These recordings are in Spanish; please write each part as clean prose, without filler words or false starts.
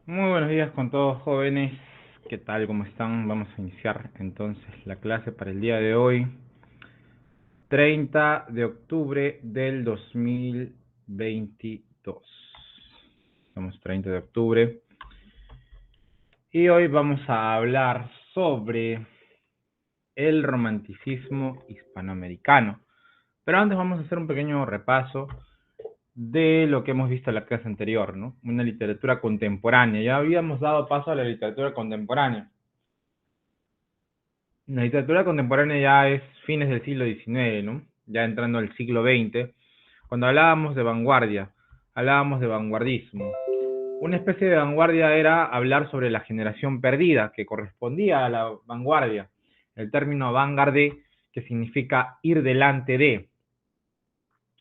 Muy buenos días con todos jóvenes. ¿Qué tal? ¿Cómo están? Vamos a iniciar entonces la clase para el día de hoy, 30 de octubre del 2022. Estamos 30 de octubre y hoy vamos a hablar sobre el romanticismo hispanoamericano. Pero antes vamos a hacer un pequeño repaso de lo que hemos visto en la clase anterior, ¿no? Una literatura contemporánea. Ya habíamos dado paso a la literatura contemporánea. La literatura contemporánea ya es fines del siglo XIX, ¿no? Ya entrando al siglo XX, cuando hablábamos de vanguardismo. Una especie de vanguardia era hablar sobre la generación perdida, que correspondía a la vanguardia. El término avant-garde, que significa ir delante de.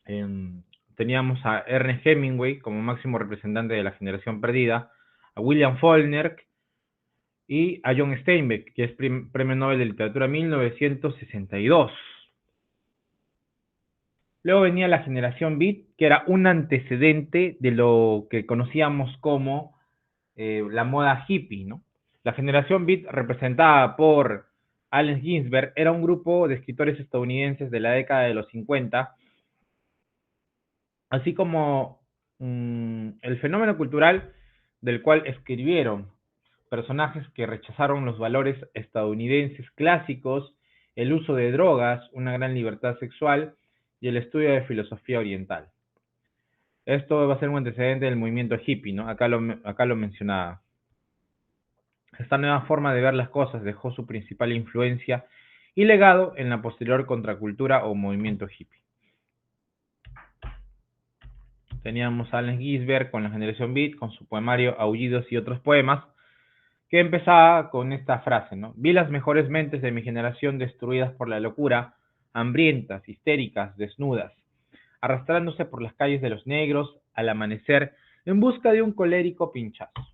Eh, Teníamos a Ernest Hemingway como máximo representante de la generación perdida, a William Faulkner y a John Steinbeck, que es Premio Nobel de Literatura 1962. Luego venía la generación Beat, que era un antecedente de lo que conocíamos como la moda hippie, ¿no? La generación Beat, representada por Allen Ginsberg, era un grupo de escritores estadounidenses de la década de los 50, así como el fenómeno cultural del cual escribieron personajes que rechazaron los valores estadounidenses clásicos, el uso de drogas, una gran libertad sexual y el estudio de filosofía oriental. Esto va a ser un antecedente del movimiento hippie, ¿no? Acá lo mencionaba. Esta nueva forma de ver las cosas dejó su principal influencia y legado en la posterior contracultura o movimiento hippie. Teníamos a Allen Ginsberg con la generación Beat, con su poemario Aullidos y otros poemas, que empezaba con esta frase, ¿no? Vi las mejores mentes de mi generación destruidas por la locura, hambrientas, histéricas, desnudas, arrastrándose por las calles de los negros al amanecer en busca de un colérico pinchazo.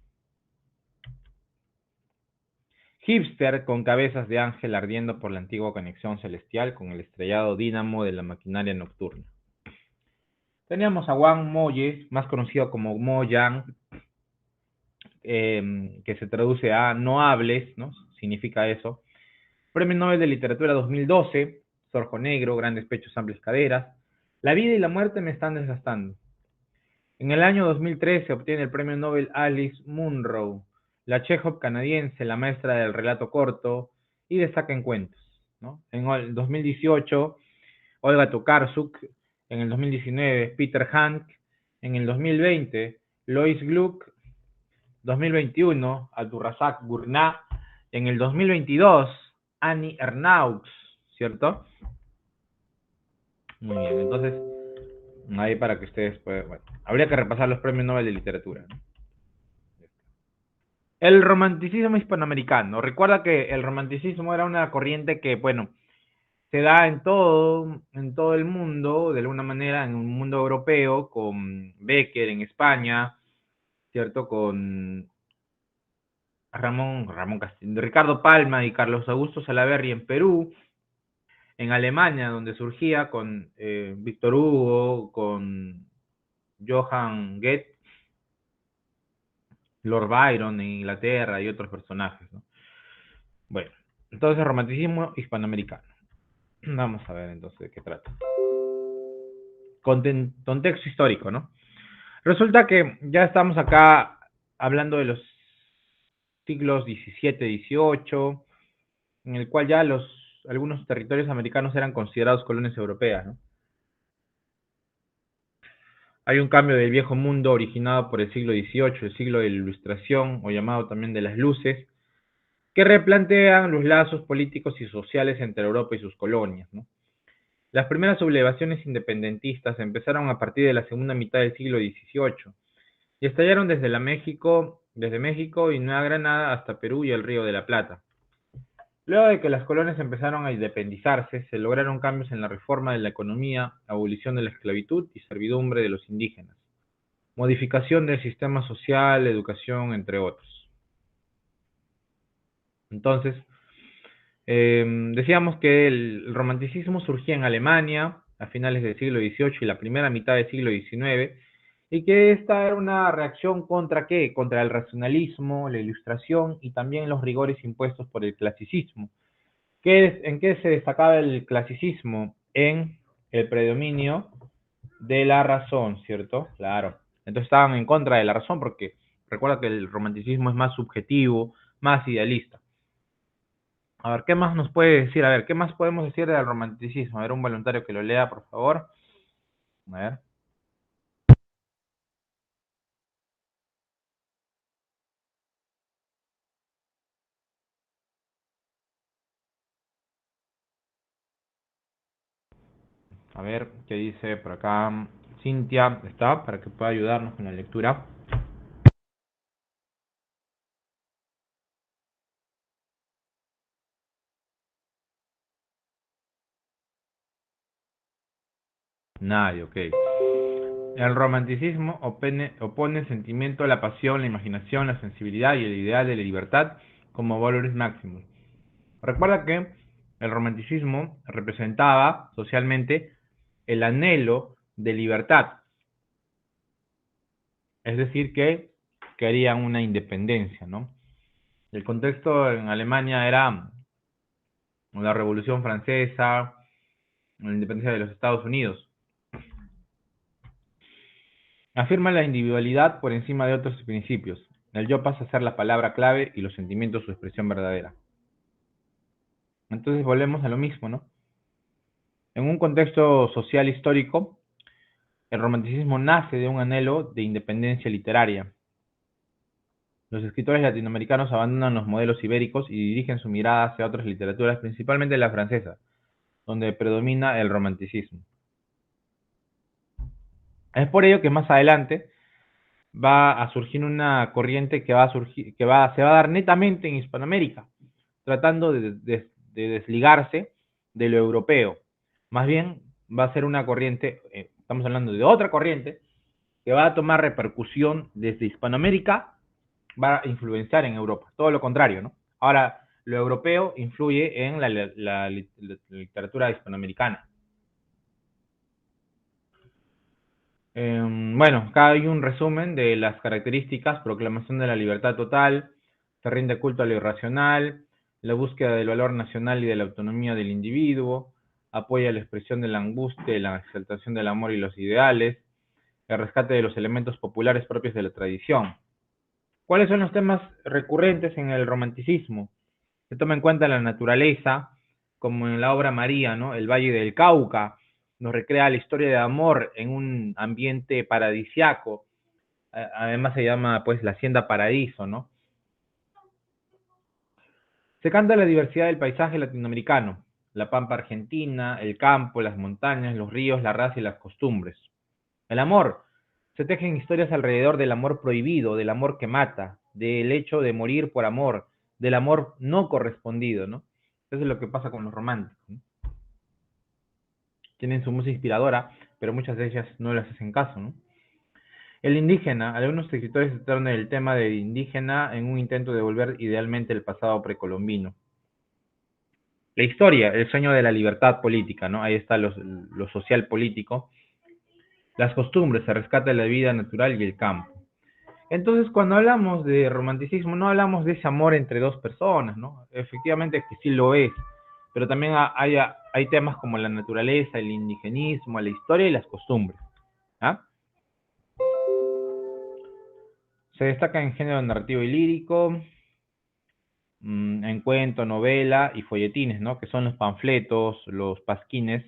Hipster con cabezas de ángel ardiendo por la antigua conexión celestial con el estrellado dínamo de la maquinaria nocturna. Teníamos a Wang Moye, más conocido como Mo Yang, que se traduce a no hables, ¿no? Significa eso. Premio Nobel de Literatura 2012, Sorjo Negro, Grandes Pechos, Amplias Caderas. La vida y la muerte me están desgastando. En el año 2013 obtiene el Premio Nobel Alice Munro, la Chekhov canadiense, la maestra del relato corto, y destaca en cuentos, ¿no? En el 2018, Olga Tokarczuk. En el 2019, Peter Hank. En el 2020, Lois Gluck. 2021, Abdurrazak Gurnah. En el 2022, Annie Ernaux, ¿cierto? Muy bien, entonces, ahí para que ustedes puedan, bueno, habría que repasar los premios Nobel de Literatura, ¿no? El romanticismo hispanoamericano. Recuerda que el romanticismo era una corriente que, bueno, se da en todo el mundo, de alguna manera, en un mundo europeo, con Becker en España, ¿cierto? Con Ramón Castillo, Ricardo Palma y Carlos Augusto Salaverry en Perú, en Alemania, donde surgía con Víctor Hugo, con Johann Goethe, Lord Byron en Inglaterra y otros personajes, ¿no? Bueno, entonces romanticismo hispanoamericano. Vamos a ver entonces de qué trata. Contexto histórico, ¿no? Resulta que ya estamos acá hablando de los siglos XVII, XVIII, en el cual ya algunos territorios americanos eran considerados colonias europeas, ¿no? Hay un cambio del viejo mundo originado por el siglo XVIII, el siglo de la Ilustración, o llamado también de las Luces, que replantean los lazos políticos y sociales entre Europa y sus colonias, ¿no? Las primeras sublevaciones independentistas empezaron a partir de la segunda mitad del siglo XVIII y estallaron desde México y Nueva Granada hasta Perú y el Río de la Plata. Luego de que las colonias empezaron a independizarse, se lograron cambios en la reforma de la economía, abolición de la esclavitud y servidumbre de los indígenas, modificación del sistema social, educación, entre otros. Entonces, decíamos que el romanticismo surgía en Alemania a finales del siglo XVIII y la primera mitad del siglo XIX, y que esta era una reacción contra ¿qué? Contra el racionalismo, la ilustración y también los rigores impuestos por el clasicismo. ¿En qué se destacaba el clasicismo? En el predominio de la razón, ¿cierto? Claro. Entonces estaban en contra de la razón porque recuerda que el romanticismo es más subjetivo, más idealista. A ver, ¿qué más nos puede decir? A ver, ¿qué más podemos decir del romanticismo? A ver, un voluntario que lo lea, por favor. A ver. A ver, ¿qué dice por acá? Cintia está para que pueda ayudarnos con la lectura. Nadie, ok. El romanticismo opone el sentimiento, la pasión, la imaginación, la sensibilidad y el ideal de la libertad como valores máximos. Recuerda que el romanticismo representaba socialmente el anhelo de libertad, es decir, que querían una independencia, ¿no? El contexto en Alemania era la Revolución Francesa, la independencia de los Estados Unidos. Afirma la individualidad por encima de otros principios. El yo pasa a ser la palabra clave y los sentimientos su expresión verdadera. Entonces volvemos a lo mismo, ¿no? En un contexto social histórico, el romanticismo nace de un anhelo de independencia literaria. Los escritores latinoamericanos abandonan los modelos ibéricos y dirigen su mirada hacia otras literaturas, principalmente la francesa, donde predomina el romanticismo. Es por ello que más adelante va a surgir una corriente se va a dar netamente en Hispanoamérica, tratando de desligarse de lo europeo. Más bien va a ser una corriente, estamos hablando de otra corriente, que va a tomar repercusión desde Hispanoamérica, va a influenciar en Europa. Todo lo contrario, ¿no? Ahora, lo europeo influye en la literatura hispanoamericana. Bueno, acá hay un resumen de las características: proclamación de la libertad total, se rinde culto a lo irracional, la búsqueda del valor nacional y de la autonomía del individuo, apoya la expresión de la angustia y la exaltación del amor y los ideales, el rescate de los elementos populares propios de la tradición. ¿Cuáles son los temas recurrentes en el romanticismo? Se toma en cuenta la naturaleza, como en la obra María, ¿no? El Valle del Cauca nos recrea la historia de amor en un ambiente paradisiaco. Además se llama pues la Hacienda Paradiso, ¿no? Se canta la diversidad del paisaje latinoamericano, la pampa argentina, el campo, las montañas, los ríos, la raza y las costumbres. El amor. Se tejen historias alrededor del amor prohibido, del amor que mata, del hecho de morir por amor, del amor no correspondido, ¿no? Eso es lo que pasa con los románticos, ¿no? Tienen su música inspiradora, pero muchas de ellas no les hacen caso, ¿no? El indígena. Algunos escritores trataron el tema del indígena en un intento de volver idealmente el pasado precolombino. La historia, el sueño de la libertad política, ¿no? Ahí está lo social político. Las costumbres, se rescata la vida natural y el campo. Entonces, cuando hablamos de romanticismo, no hablamos de ese amor entre dos personas, ¿no? Efectivamente que sí lo es, pero también hay temas como la naturaleza, el indigenismo, la historia y las costumbres. ¿Ah? Se destaca en género narrativo y lírico, en cuento, novela y folletines, ¿no? Que son los panfletos, los pasquines,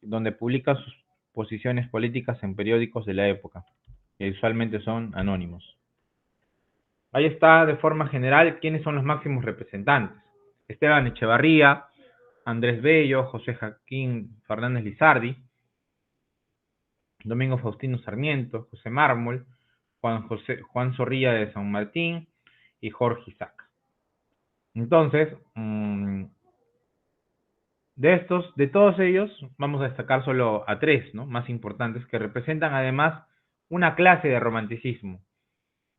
donde publica sus posiciones políticas en periódicos de la época, que usualmente son anónimos. Ahí está, de forma general, quiénes son los máximos representantes. Esteban Echevarría, Andrés Bello, José Joaquín Fernández Lizardi, Domingo Faustino Sarmiento, José Mármol, Juan Zorrilla de San Martín y Jorge Isaac. Entonces, de todos ellos, vamos a destacar solo a tres, ¿no? Más importantes, que representan además una clase de romanticismo.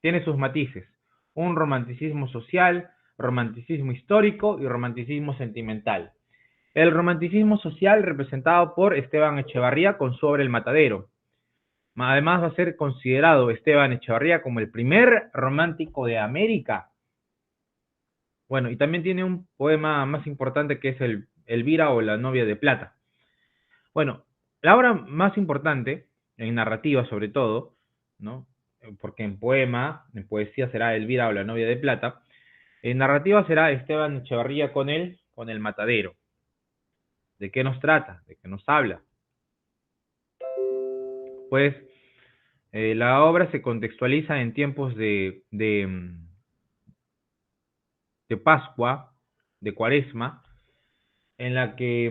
Tiene sus matices: un romanticismo social, romanticismo histórico y romanticismo sentimental. El romanticismo social, representado por Esteban Echevarría con su obra El Matadero. Además va a ser considerado Esteban Echevarría como el primer romántico de América. Bueno, y también tiene un poema más importante que es el Elvira o la novia de plata. Bueno, la obra más importante, en narrativa sobre todo, ¿no? Porque en poema, en poesía será Elvira o la novia de plata, en narrativa será Esteban Echevarría con el matadero. ¿De qué nos trata? ¿De qué nos habla? Pues la obra se contextualiza en tiempos de Pascua, de Cuaresma, en la que,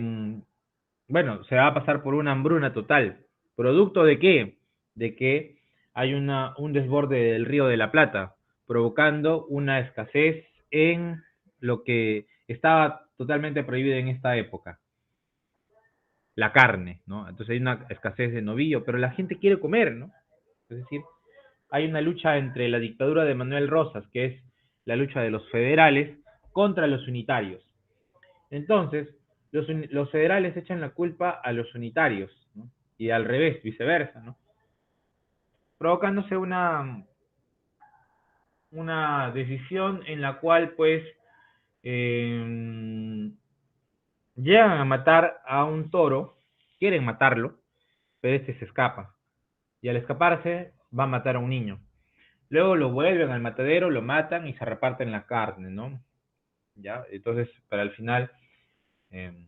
bueno, se va a pasar por una hambruna total. ¿Producto de qué? De que hay un desborde del río de la Plata, provocando una escasez en lo que estaba totalmente prohibido en esta época, la carne, ¿no? Entonces hay una escasez de novillo, pero la gente quiere comer, ¿no? Es decir, hay una lucha entre la dictadura de Manuel Rosas, que es la lucha de los federales, contra los unitarios. Entonces, los federales echan la culpa a los unitarios, ¿no? Y al revés, viceversa, ¿no? Provocándose una decisión en la cual, pues, eh, llegan a matar a un toro, quieren matarlo, pero este se escapa. Y al escaparse, va a matar a un niño. Luego lo vuelven al matadero, lo matan y se reparten la carne, ¿no? ¿Ya? Entonces, para el final, eh,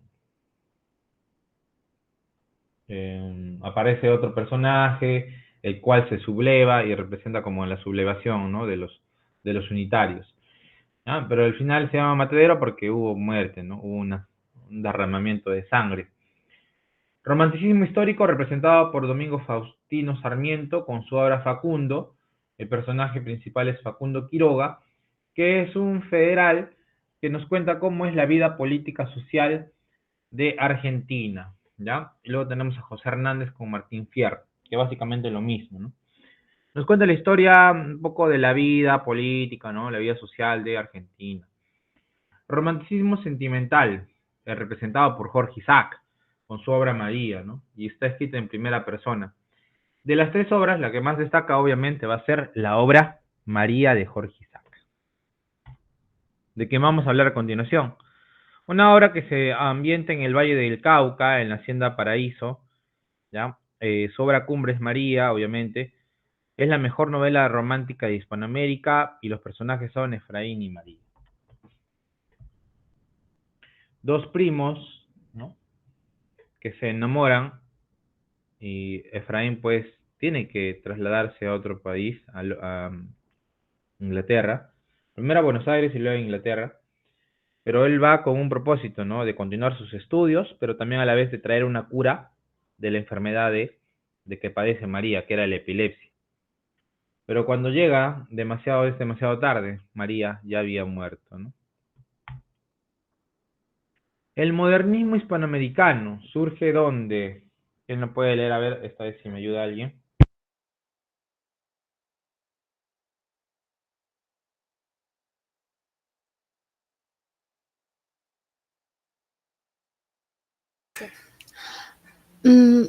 aparece otro personaje, el cual se subleva y representa como la sublevación, ¿no? De los unitarios. ¿Ah? Pero al final se llama matadero porque hubo muerte, ¿no? Hubo un derramamiento de sangre. Romanticismo histórico representado por Domingo Faustino Sarmiento con su obra Facundo. El personaje principal es Facundo Quiroga, que es un federal que nos cuenta cómo es la vida política social de Argentina, ¿ya? Y luego tenemos a José Hernández con Martín Fierro, que básicamente es lo mismo, ¿no? Nos cuenta la historia un poco de la vida política, ¿no? La vida social de Argentina. Romanticismo sentimental, representado por Jorge Isaac, con su obra María, ¿no? Y está escrita en primera persona. De las tres obras, la que más destaca obviamente va a ser la obra María de Jorge Isaac, de que vamos a hablar a continuación. Una obra que se ambienta en el Valle del Cauca, en la Hacienda Paraíso, ¿ya? Su obra Cumbres María, obviamente, es la mejor novela romántica de Hispanoamérica y los personajes son Efraín y María. Dos primos, ¿no? Que se enamoran y Efraín pues tiene que trasladarse a otro país, a Inglaterra, primero a Buenos Aires y luego a Inglaterra, pero él va con un propósito, ¿no? De continuar sus estudios, pero también a la vez de traer una cura de la enfermedad de que padece María, que era la epilepsia. Pero cuando llega, es demasiado tarde, María ya había muerto, ¿no? El modernismo hispanoamericano surge donde, ¿quién lo puede leer? A ver, esta vez si me ayuda alguien.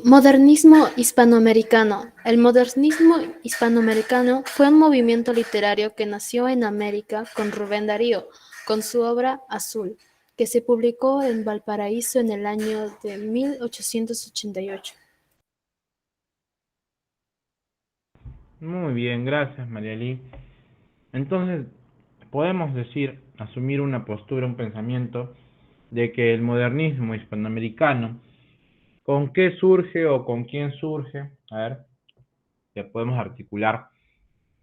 Modernismo hispanoamericano. El modernismo hispanoamericano fue un movimiento literario que nació en América con Rubén Darío, con su obra Azul, que se publicó en Valparaíso en el año de 1888. Muy bien, gracias, María Lee. Entonces, podemos decir, asumir una postura, un pensamiento de que el modernismo hispanoamericano, ¿con qué surge o con quién surge? A ver, ya podemos articular.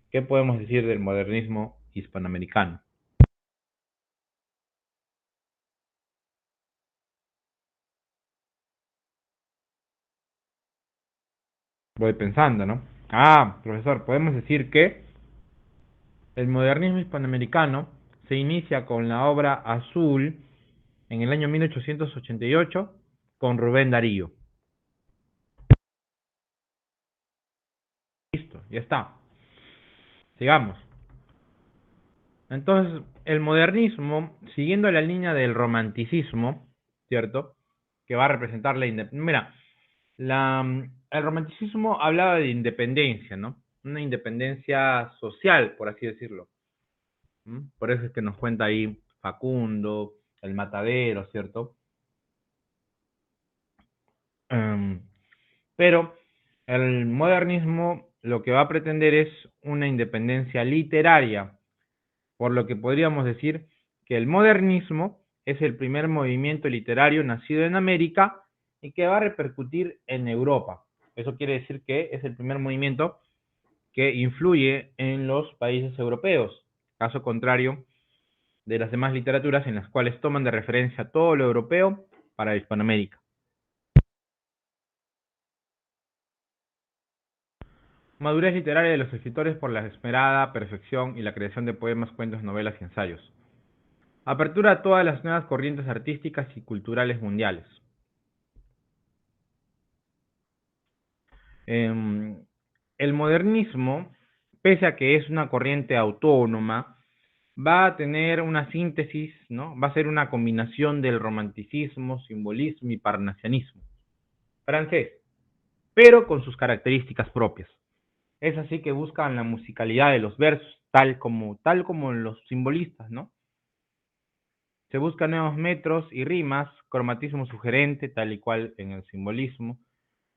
¿Qué podemos decir del modernismo hispanoamericano? Voy pensando, ¿no? Ah, profesor, podemos decir que el modernismo hispanoamericano se inicia con la obra Azul en el año 1888 con Rubén Darío. Listo, ya está. Sigamos. Entonces, el modernismo, siguiendo la línea del romanticismo, ¿cierto? Que va a representar la independencia. Mira, la el romanticismo hablaba de independencia, ¿no? Una independencia social, por así decirlo. Por eso es que nos cuenta ahí Facundo, el matadero, ¿cierto? Em, pero el modernismo lo que va a pretender es una independencia literaria, por lo que podríamos decir que el modernismo es el primer movimiento literario nacido en América y que va a repercutir en Europa. Eso quiere decir que es el primer movimiento que influye en los países europeos, caso contrario de las demás literaturas en las cuales toman de referencia todo lo europeo para Hispanoamérica. Madurez literaria de los escritores por la esmerada perfección y la creación de poemas, cuentos, novelas y ensayos. Apertura a todas las nuevas corrientes artísticas y culturales mundiales. El modernismo, pese a que es una corriente autónoma, va a tener una síntesis, ¿no? Va a ser una combinación del romanticismo, simbolismo y parnasianismo francés, pero con sus características propias. Es así que buscan la musicalidad de los versos, tal como los simbolistas, ¿no? Se buscan nuevos metros y rimas, cromatismo sugerente, tal y cual en el simbolismo,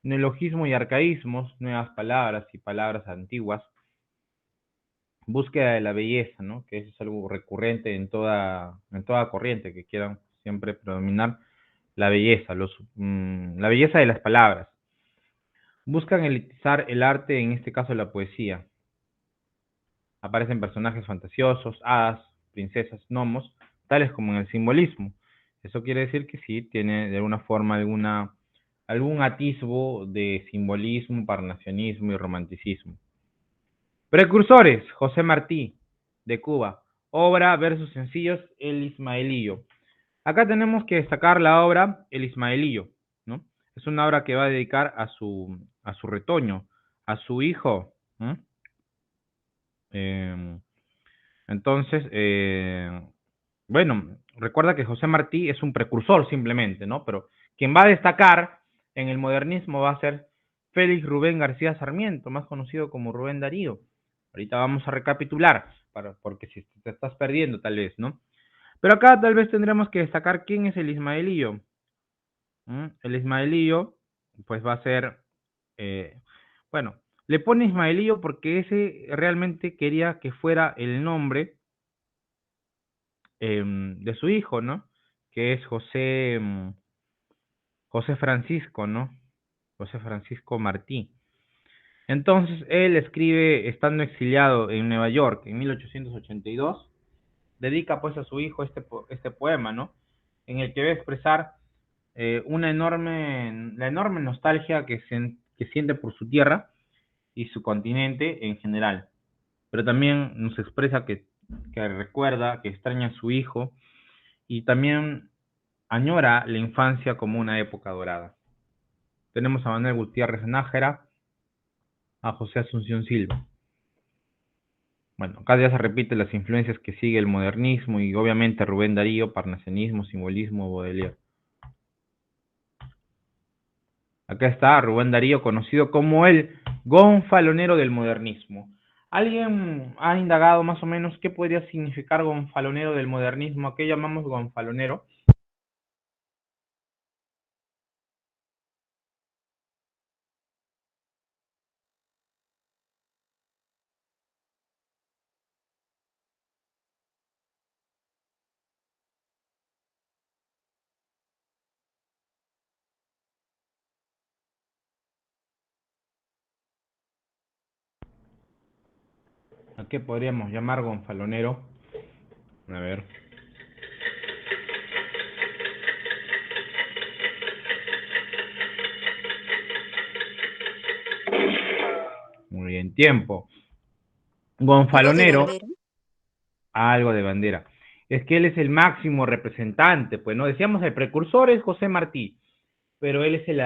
neologismo y arcaísmos, nuevas palabras y palabras antiguas, búsqueda de la belleza, ¿no? Que eso es algo recurrente en toda corriente, que quieran siempre predominar la belleza, la belleza de las palabras. Buscan elitizar el arte, en este caso la poesía. Aparecen personajes fantasiosos, hadas, princesas, gnomos, tales como en el simbolismo. Eso quiere decir que sí, tiene de alguna forma algún atisbo de simbolismo, parnacionismo y romanticismo. Precursores, José Martí, de Cuba. Obra versus sencillos, El Ismaelillo. Acá tenemos que destacar la obra El Ismaelillo, ¿no? Es una obra que va a dedicar a su retoño, a su hijo, ¿no? Eh, entonces, bueno, recuerda que José Martí es un precursor simplemente, ¿no? Pero quien va a destacar en el modernismo va a ser Félix Rubén García Sarmiento, más conocido como Rubén Darío. Ahorita vamos a recapitular, porque si te estás perdiendo tal vez, ¿no? Pero acá tal vez tendremos que destacar quién es el Ismaelillo. El Ismaelillo, pues va a ser, eh, bueno, le pone Ismaelillo porque ese realmente quería que fuera el nombre de su hijo, ¿no? Que es José Francisco, ¿no? José Francisco Martí. Entonces él escribe, estando exiliado en Nueva York en 1882, dedica pues a su hijo este poema, ¿no? En el que va a expresar la enorme nostalgia que siente por su tierra y su continente en general. Pero también nos expresa que recuerda, que extraña a su hijo y también añora la infancia como una época dorada. Tenemos a Manuel Gutiérrez Nájera, a José Asunción Silva. Bueno, acá ya se repiten las influencias que sigue el modernismo y obviamente Rubén Darío, parnasianismo, simbolismo, Baudelaire. Acá está Rubén Darío, conocido como el gonfalonero del modernismo. ¿Alguien ha indagado más o menos qué podría significar gonfalonero del modernismo? ¿A qué llamamos gonfalonero? ¿A qué podríamos llamar gonfalonero? A ver. Muy bien, tiempo. ¿Algo de Gonfalonero, bandera? algo de bandera. Es que él es el máximo representante, pues no decíamos el precursor es José Martí, pero él es el,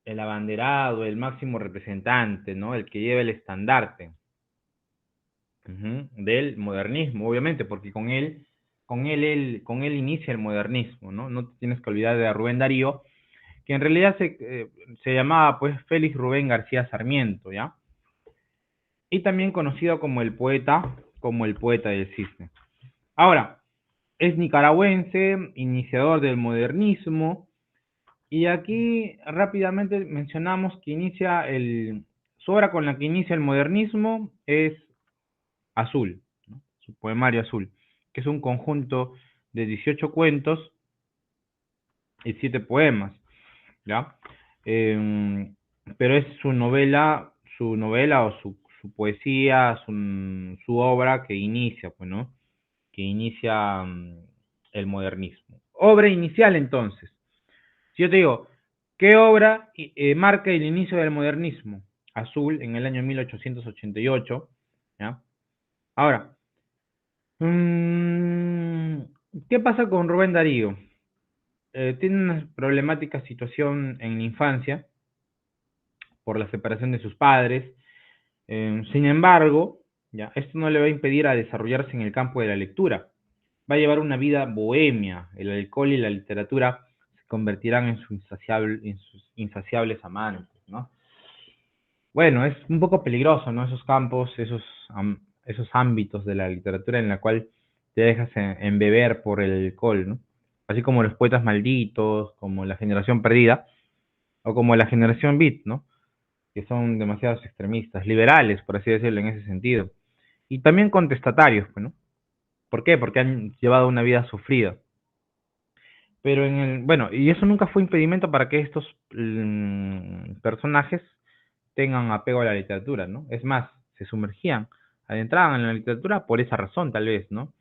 el abanderado, el máximo representante, ¿no? El que lleva el estandarte del modernismo, obviamente, porque con él inicia el modernismo, ¿no? No te tienes que olvidar de Rubén Darío, que en realidad se llamaba pues Félix Rubén García Sarmiento, ¿ya? Y también conocido como el poeta del cisne. Ahora, es nicaragüense, iniciador del modernismo, y aquí rápidamente mencionamos que su obra con la que inicia el modernismo es Azul, ¿no? Su poemario Azul, que es un conjunto de 18 cuentos y 7 poemas, ¿ya? Pero es su novela o su poesía, su obra que inicia, pues, ¿no? Que inicia el modernismo. Obra inicial, entonces. Si yo te digo, ¿qué obra marca el inicio del modernismo? Azul, en el año 1888, ¿ya? Ahora, mm, ¿qué pasa con Rubén Darío? Tiene una problemática situación en la infancia por la separación de sus padres. Sin embargo, ya, esto no le va a impedir a desarrollarse en el campo de la lectura. Va a llevar una vida bohemia. El alcohol y la literatura se convertirán en sus insaciables amantes, ¿no? Bueno, es un poco peligroso, ¿no? Esos campos, esos ámbitos de la literatura en la cual te dejas embeber por el alcohol, ¿no? Así como los poetas malditos, como la generación perdida, o como la generación beat, ¿no? Que son demasiados extremistas, liberales, por así decirlo, en ese sentido. Y también contestatarios, pues, ¿no? ¿Por qué? Porque han llevado una vida sufrida. Pero bueno, y eso nunca fue impedimento para que estos personajes tengan apego a la literatura, ¿no? Es más, se sumergían, adentraban en la literatura por esa razón, tal vez, ¿no?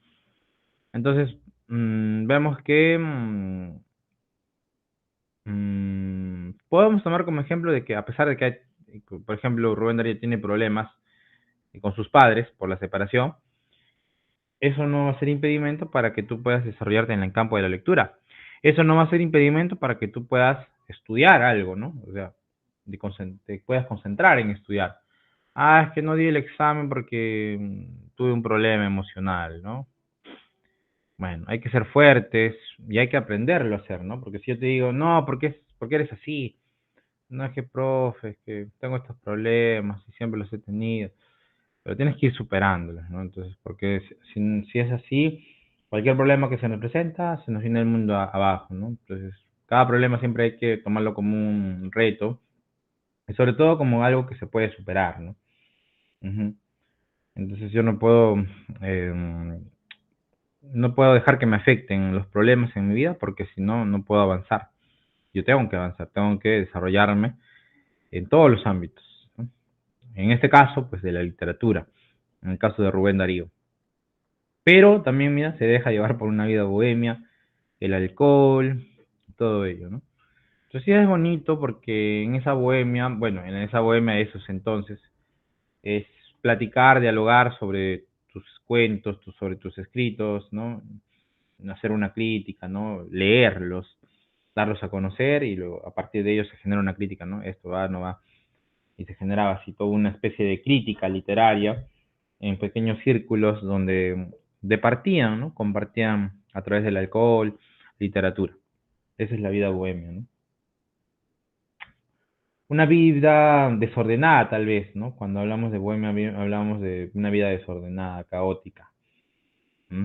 Entonces, vemos que podemos tomar como ejemplo de que a pesar de que hay, por ejemplo, Rubén Darío tiene problemas con sus padres por la separación, eso no va a ser impedimento para que tú puedas desarrollarte en el campo de la lectura. Eso no va a ser impedimento para que tú puedas estudiar algo, ¿no? O sea, te puedas concentrar en estudiar. Ah, es que no di el examen porque tuve un problema emocional, ¿no? Bueno, hay que ser fuertes y hay que aprenderlo a hacer, ¿no? Porque si yo te digo, no, ¿por qué eres así? No es que, profe, es que tengo estos problemas y siempre los he tenido, pero tienes que ir superándolos, ¿no? Entonces, porque si es así, cualquier problema que se nos presenta, se nos viene el mundo abajo, ¿no? Entonces, cada problema siempre hay que tomarlo como un reto, y sobre todo como algo que se puede superar, ¿no? Ujú. Entonces yo eh, no puedo dejar que me afecten los problemas en mi vida porque si no, no puedo avanzar. Yo tengo que avanzar, tengo que desarrollarme en todos los ámbitos, ¿no? En este caso, pues de la literatura, en el caso de Rubén Darío. Pero también, mira, se deja llevar por una vida bohemia, el alcohol, todo ello, ¿no? Entonces sí es bonito porque en esa bohemia, bueno, en esa bohemia de esos entonces, es platicar, dialogar sobre tus cuentos, sobre tus escritos, ¿no? Hacer una crítica, ¿no? Leerlos, darlos a conocer y luego a partir de ellos se genera una crítica, ¿no? Esto va, no va. Y se generaba así toda una especie de crítica literaria en pequeños círculos donde departían, ¿no? Compartían a través del alcohol, literatura. Esa es la vida bohemia, ¿no? Una vida desordenada, tal vez, ¿no? Cuando hablamos de bohemia, hablamos de una vida desordenada, caótica. ¿Mm?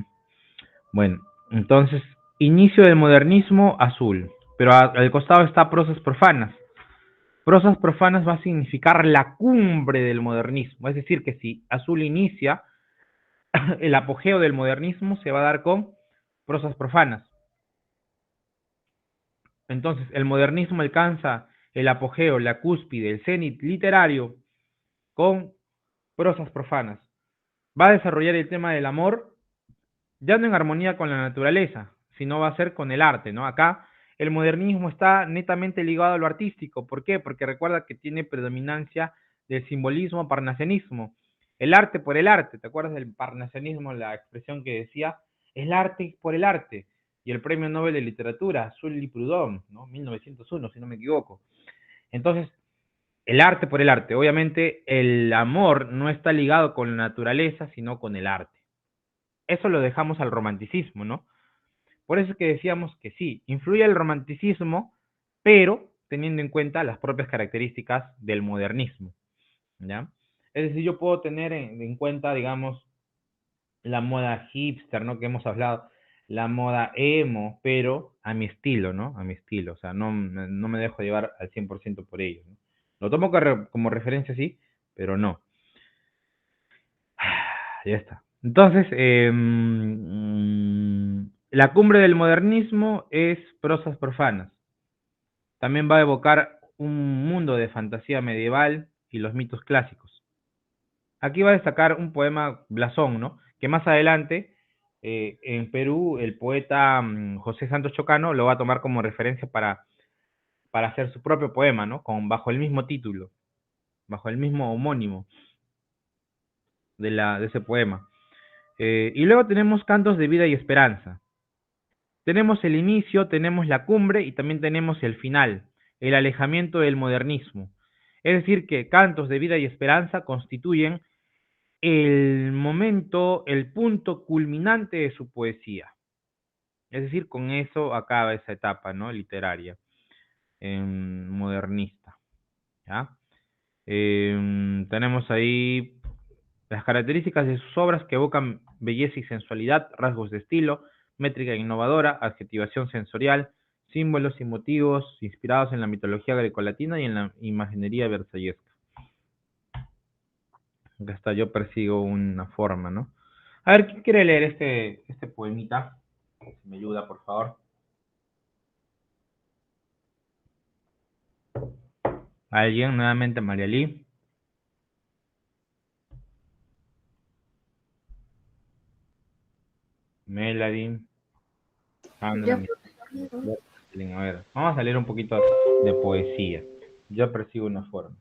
Bueno, entonces, inicio del modernismo azul, pero al costado está prosas profanas. Prosas profanas va a significar la cumbre del modernismo, es decir, que si azul inicia, el apogeo del modernismo se va a dar con prosas profanas. Entonces, el modernismo alcanza el apogeo, la cúspide, el cenit literario con prosas profanas. Va a desarrollar el tema del amor ya no en armonía con la naturaleza, sino va a ser con el arte, ¿no? Acá el modernismo está netamente ligado a lo artístico. ¿Por qué? Porque recuerda que tiene predominancia del simbolismo parnasianismo. El arte por el arte, ¿te acuerdas del parnasianismo, la expresión que decía, el arte por el arte? Y el premio Nobel de Literatura, Sully Proudhon, ¿no? 1901, si no me equivoco. Entonces, el arte por el arte. Obviamente, el amor no está ligado con la naturaleza, sino con el arte. Eso lo dejamos al romanticismo, ¿no? Por eso es que decíamos que sí, influye el romanticismo, pero teniendo en cuenta las propias características del modernismo, ¿ya? Es decir, yo puedo tener en cuenta, digamos, la moda hipster, ¿no? Que hemos hablado, la moda emo, pero a mi estilo, ¿no? A mi estilo, o sea, no me dejo llevar al 100% por ello, ¿no? Lo tomo como referencia, sí, pero no. Ya está. Entonces, la cumbre del modernismo es prosas profanas. También va a evocar un mundo de fantasía medieval y los mitos clásicos. Aquí va a destacar un poema blasón, ¿no? Que más adelante, en Perú, el poeta José Santos Chocano lo va a tomar como referencia para hacer su propio poema, ¿no? Bajo el mismo título, bajo el mismo homónimo de ese poema. Y luego tenemos cantos de vida y esperanza. Tenemos el inicio, tenemos la cumbre y también tenemos el final, el alejamiento del modernismo. Es decir, que cantos de vida y esperanza constituyen el momento, el punto culminante de su poesía. Es decir, con eso acaba esa etapa, ¿no? Literaria, modernista. ¿Ya? Tenemos ahí las características de sus obras que evocan belleza y sensualidad, rasgos de estilo, métrica innovadora, adjetivación sensorial, símbolos y motivos inspirados en la mitología grecolatina y en la imaginería versallesca. Acá está, yo persigo una forma, ¿no? A ver, ¿quién quiere leer este poemita? Si me ayuda, por favor. ¿Alguien? Nuevamente, María Lee. Melody. Sandra. Yo, A ver, vamos a leer un poquito de poesía. Yo persigo una forma.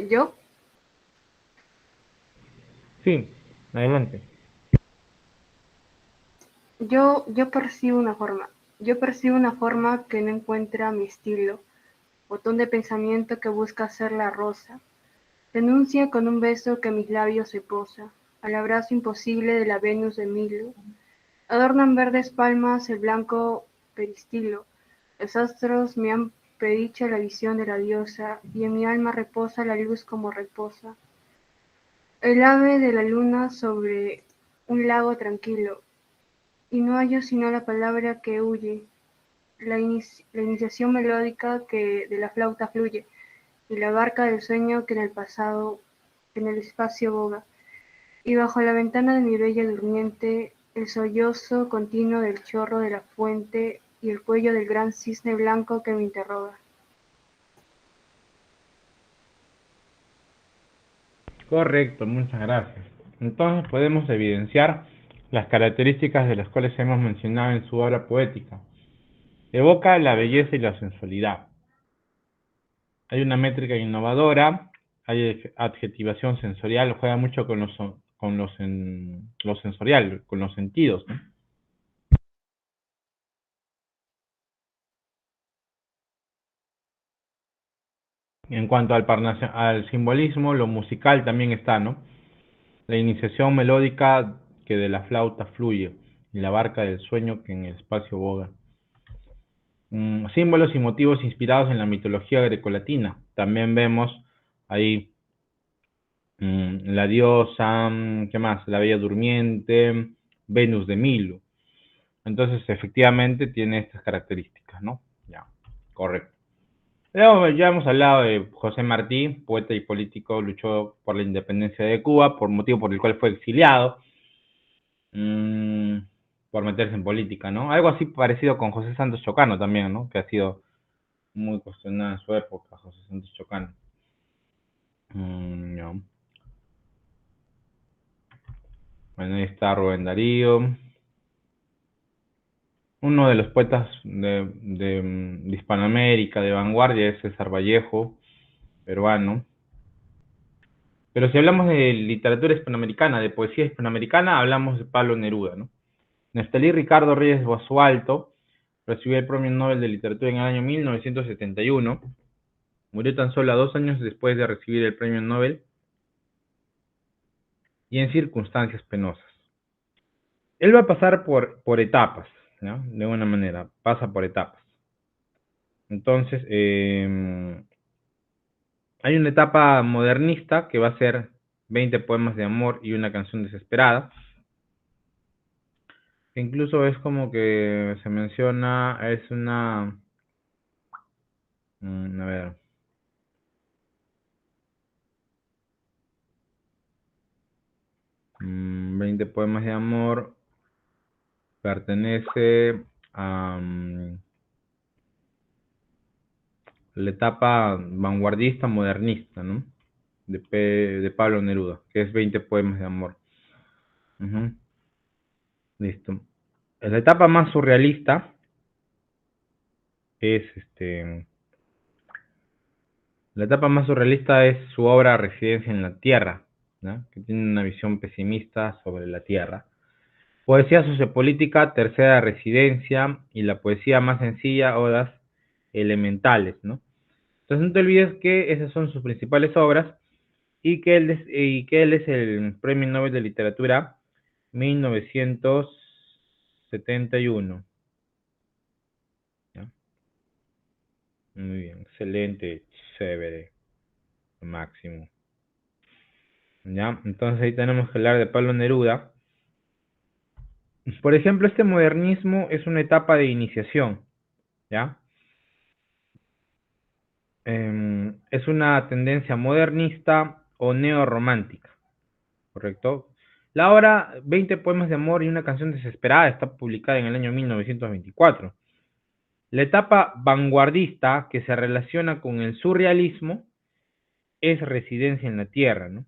yo, Sí, adelante. Yo percibo una forma. Yo percibo una forma que no encuentra mi estilo. Botón de pensamiento que busca hacer la rosa. Denuncia con un beso que mis labios se posa. Al abrazo imposible de la Venus de Milo. Adornan verdes palmas el blanco peristilo. Los astros me han predicho la visión de la diosa, y en mi alma reposa la luz como reposa. El ave de la luna sobre un lago tranquilo, y no hallo sino la palabra que huye, la iniciación melódica que de la flauta fluye, y la barca del sueño que en el pasado, que en el espacio boga, y bajo la ventana de mi bella durmiente, el sollozo continuo del chorro de la fuente y el cuello del gran cisne blanco que me interroga. Correcto, muchas gracias. Entonces podemos evidenciar las características de las cuales hemos mencionado en su obra poética. Evoca la belleza y la sensualidad. Hay una métrica innovadora, hay adjetivación sensorial, juega mucho con lo sensorial, con los sentidos, ¿no? En cuanto al simbolismo, lo musical también está, ¿no? La iniciación melódica que de la flauta fluye y la barca del sueño que en el espacio boga. Símbolos y motivos inspirados en la mitología grecolatina. También vemos ahí la diosa, ¿qué más? La Bella Durmiente, Venus de Milo. Entonces, efectivamente, tiene estas características, ¿no? Ya, correcto. Luego ya hemos hablado de José Martí, poeta y político, luchó por la independencia de Cuba, por motivo por el cual fue exiliado, por meterse en política, ¿no? Algo así parecido con José Santos Chocano también, ¿no? Que ha sido muy cuestionada en su época, José Santos Chocano. No. Bueno, ahí está Rubén Darío. Uno de los poetas de Hispanoamérica, de vanguardia, es César Vallejo, peruano. Pero si hablamos de literatura hispanoamericana, de poesía hispanoamericana, hablamos de Pablo Neruda, ¿no? Nestalí Ricardo Reyes Basualto recibió el Premio Nobel de Literatura en el año 1971. Murió tan solo 2 años después de recibir el Premio Nobel y en circunstancias penosas. Él va a pasar por etapas. ¿no? De alguna manera, pasa por etapas. Entonces, hay una etapa modernista que va a ser 20 poemas de amor y una canción desesperada. Que incluso es como que se menciona, es una... a ver. 20 poemas de amor pertenece a la etapa vanguardista modernista, ¿no? De Pablo Neruda, que es 20 poemas de amor. Ujú. Listo. La etapa más surrealista es la etapa más surrealista es su obra Residencia en la Tierra, ¿no? Que tiene una visión pesimista sobre la Tierra. Poesía sociopolítica, tercera residencia, y la poesía más sencilla, odas elementales, ¿no? Entonces no te olvides que esas son sus principales obras y que él es el Premio Nobel de Literatura 1971. ¿Ya? Muy bien, excelente, chévere, máximo. ¿Ya? Entonces ahí tenemos que hablar de Pablo Neruda. Por ejemplo, este modernismo es una etapa de iniciación, ¿ya? Es una tendencia modernista o neorromántica, ¿correcto? La obra 20 poemas de amor y una canción desesperada está publicada en el año 1924. La etapa vanguardista que se relaciona con el surrealismo es Residencia en la Tierra, ¿no?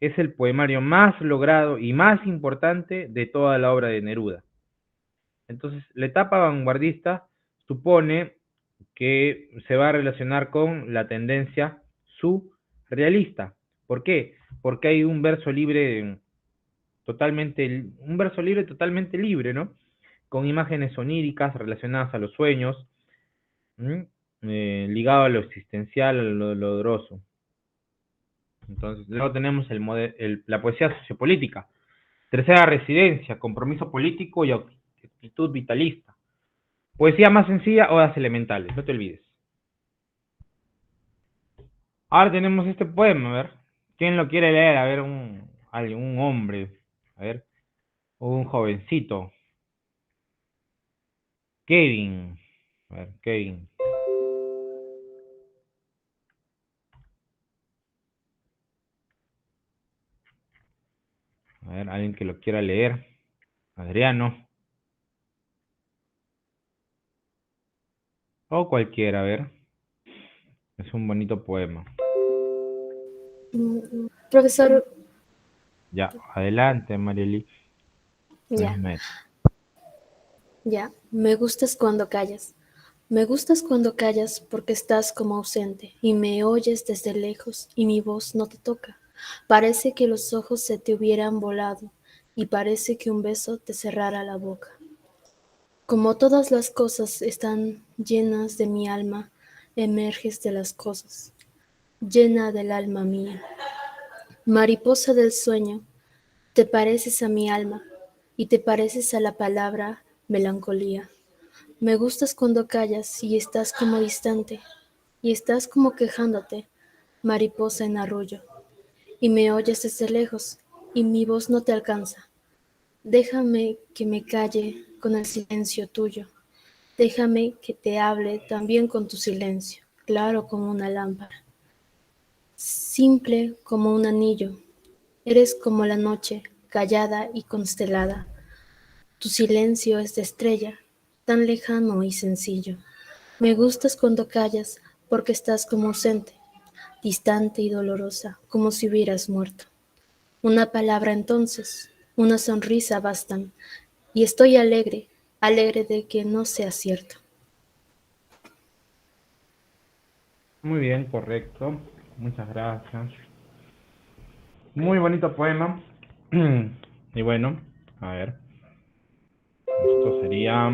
Es el poemario más logrado y más importante de toda la obra de Neruda. Entonces, la etapa vanguardista supone que se va a relacionar con la tendencia surrealista. ¿Por qué? Porque hay un verso libre totalmente libre, ¿no? Con imágenes oníricas relacionadas a los sueños, ligado a lo existencial, a lo doloroso. Entonces, luego tenemos la poesía sociopolítica. Tercera residencia, compromiso político y actitud vitalista. Poesía más sencilla, odas elementales, no te olvides. Ahora tenemos este poema, a ver. ¿Quién lo quiere leer? A ver, un hombre, a ver, un jovencito. Kevin, a ver, Kevin. A ver, alguien que lo quiera leer. Adriano. O cualquiera, a ver. Es un bonito poema. Profesor, Ya, adelante, Marieli. ya, ya, me gustas cuando callas. Me gustas cuando callas porque estás como ausente y me oyes desde lejos y mi voz no te toca. Parece que los ojos se te hubieran volado y parece que un beso te cerrara la boca. Como todas las cosas están llenas de mi alma, emerges de las cosas, llena del alma mía. Mariposa del sueño, te pareces a mi alma y te pareces a la palabra melancolía. Me gustas cuando callas y estás como distante, y estás como quejándote, mariposa en arrullo, y me oyes desde lejos, y mi voz no te alcanza. Déjame que me calle con el silencio tuyo. Déjame que te hable también con tu silencio, claro como una lámpara, simple como un anillo. Eres como la noche, callada y constelada. Tu silencio es de estrella, tan lejano y sencillo. Me gustas cuando callas, porque estás como ausente, distante y dolorosa, como si hubieras muerto. Una palabra entonces, una sonrisa bastan, y estoy alegre, alegre de que no sea cierto. Muy bien, correcto. Muchas gracias. Muy bonito poema. Y bueno, a ver. Esto sería...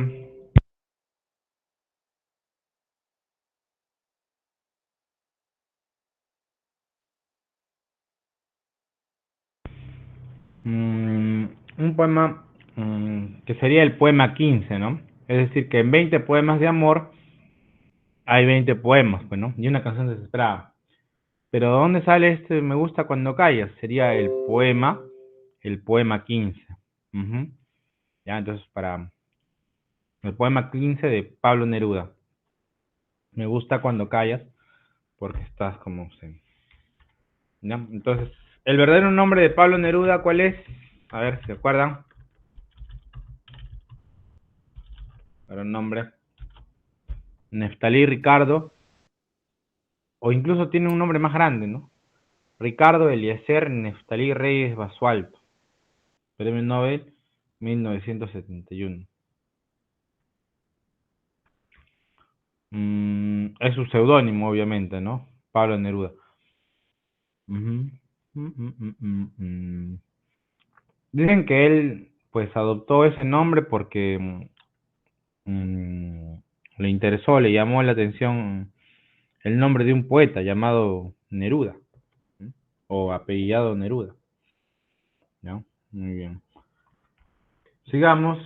un poema que sería el poema 15, ¿no? Es decir, que en 20 poemas de amor hay 20 poemas, pues, ¿no? Y una canción desesperada. Pero ¿de dónde sale este Me gusta cuando callas? Sería el poema 15. Ujú. Ya, entonces para el poema 15 de Pablo Neruda. Me gusta cuando callas porque estás como... ¿Ya? Entonces, ¿el verdadero nombre de Pablo Neruda cuál es? A ver, ¿se acuerdan? Era un nombre. Neftalí Ricardo, o incluso tiene un nombre más grande, ¿no? Ricardo Eliezer Neftalí Reyes Basualto, Premio Nobel 1971. Es su seudónimo, obviamente, ¿no? Pablo Neruda. Ujú. Dicen que él, pues, adoptó ese nombre porque mm, le interesó, le llamó la atención el nombre de un poeta llamado Neruda, ¿no? O apellidado Neruda, ¿no? Muy bien. Sigamos.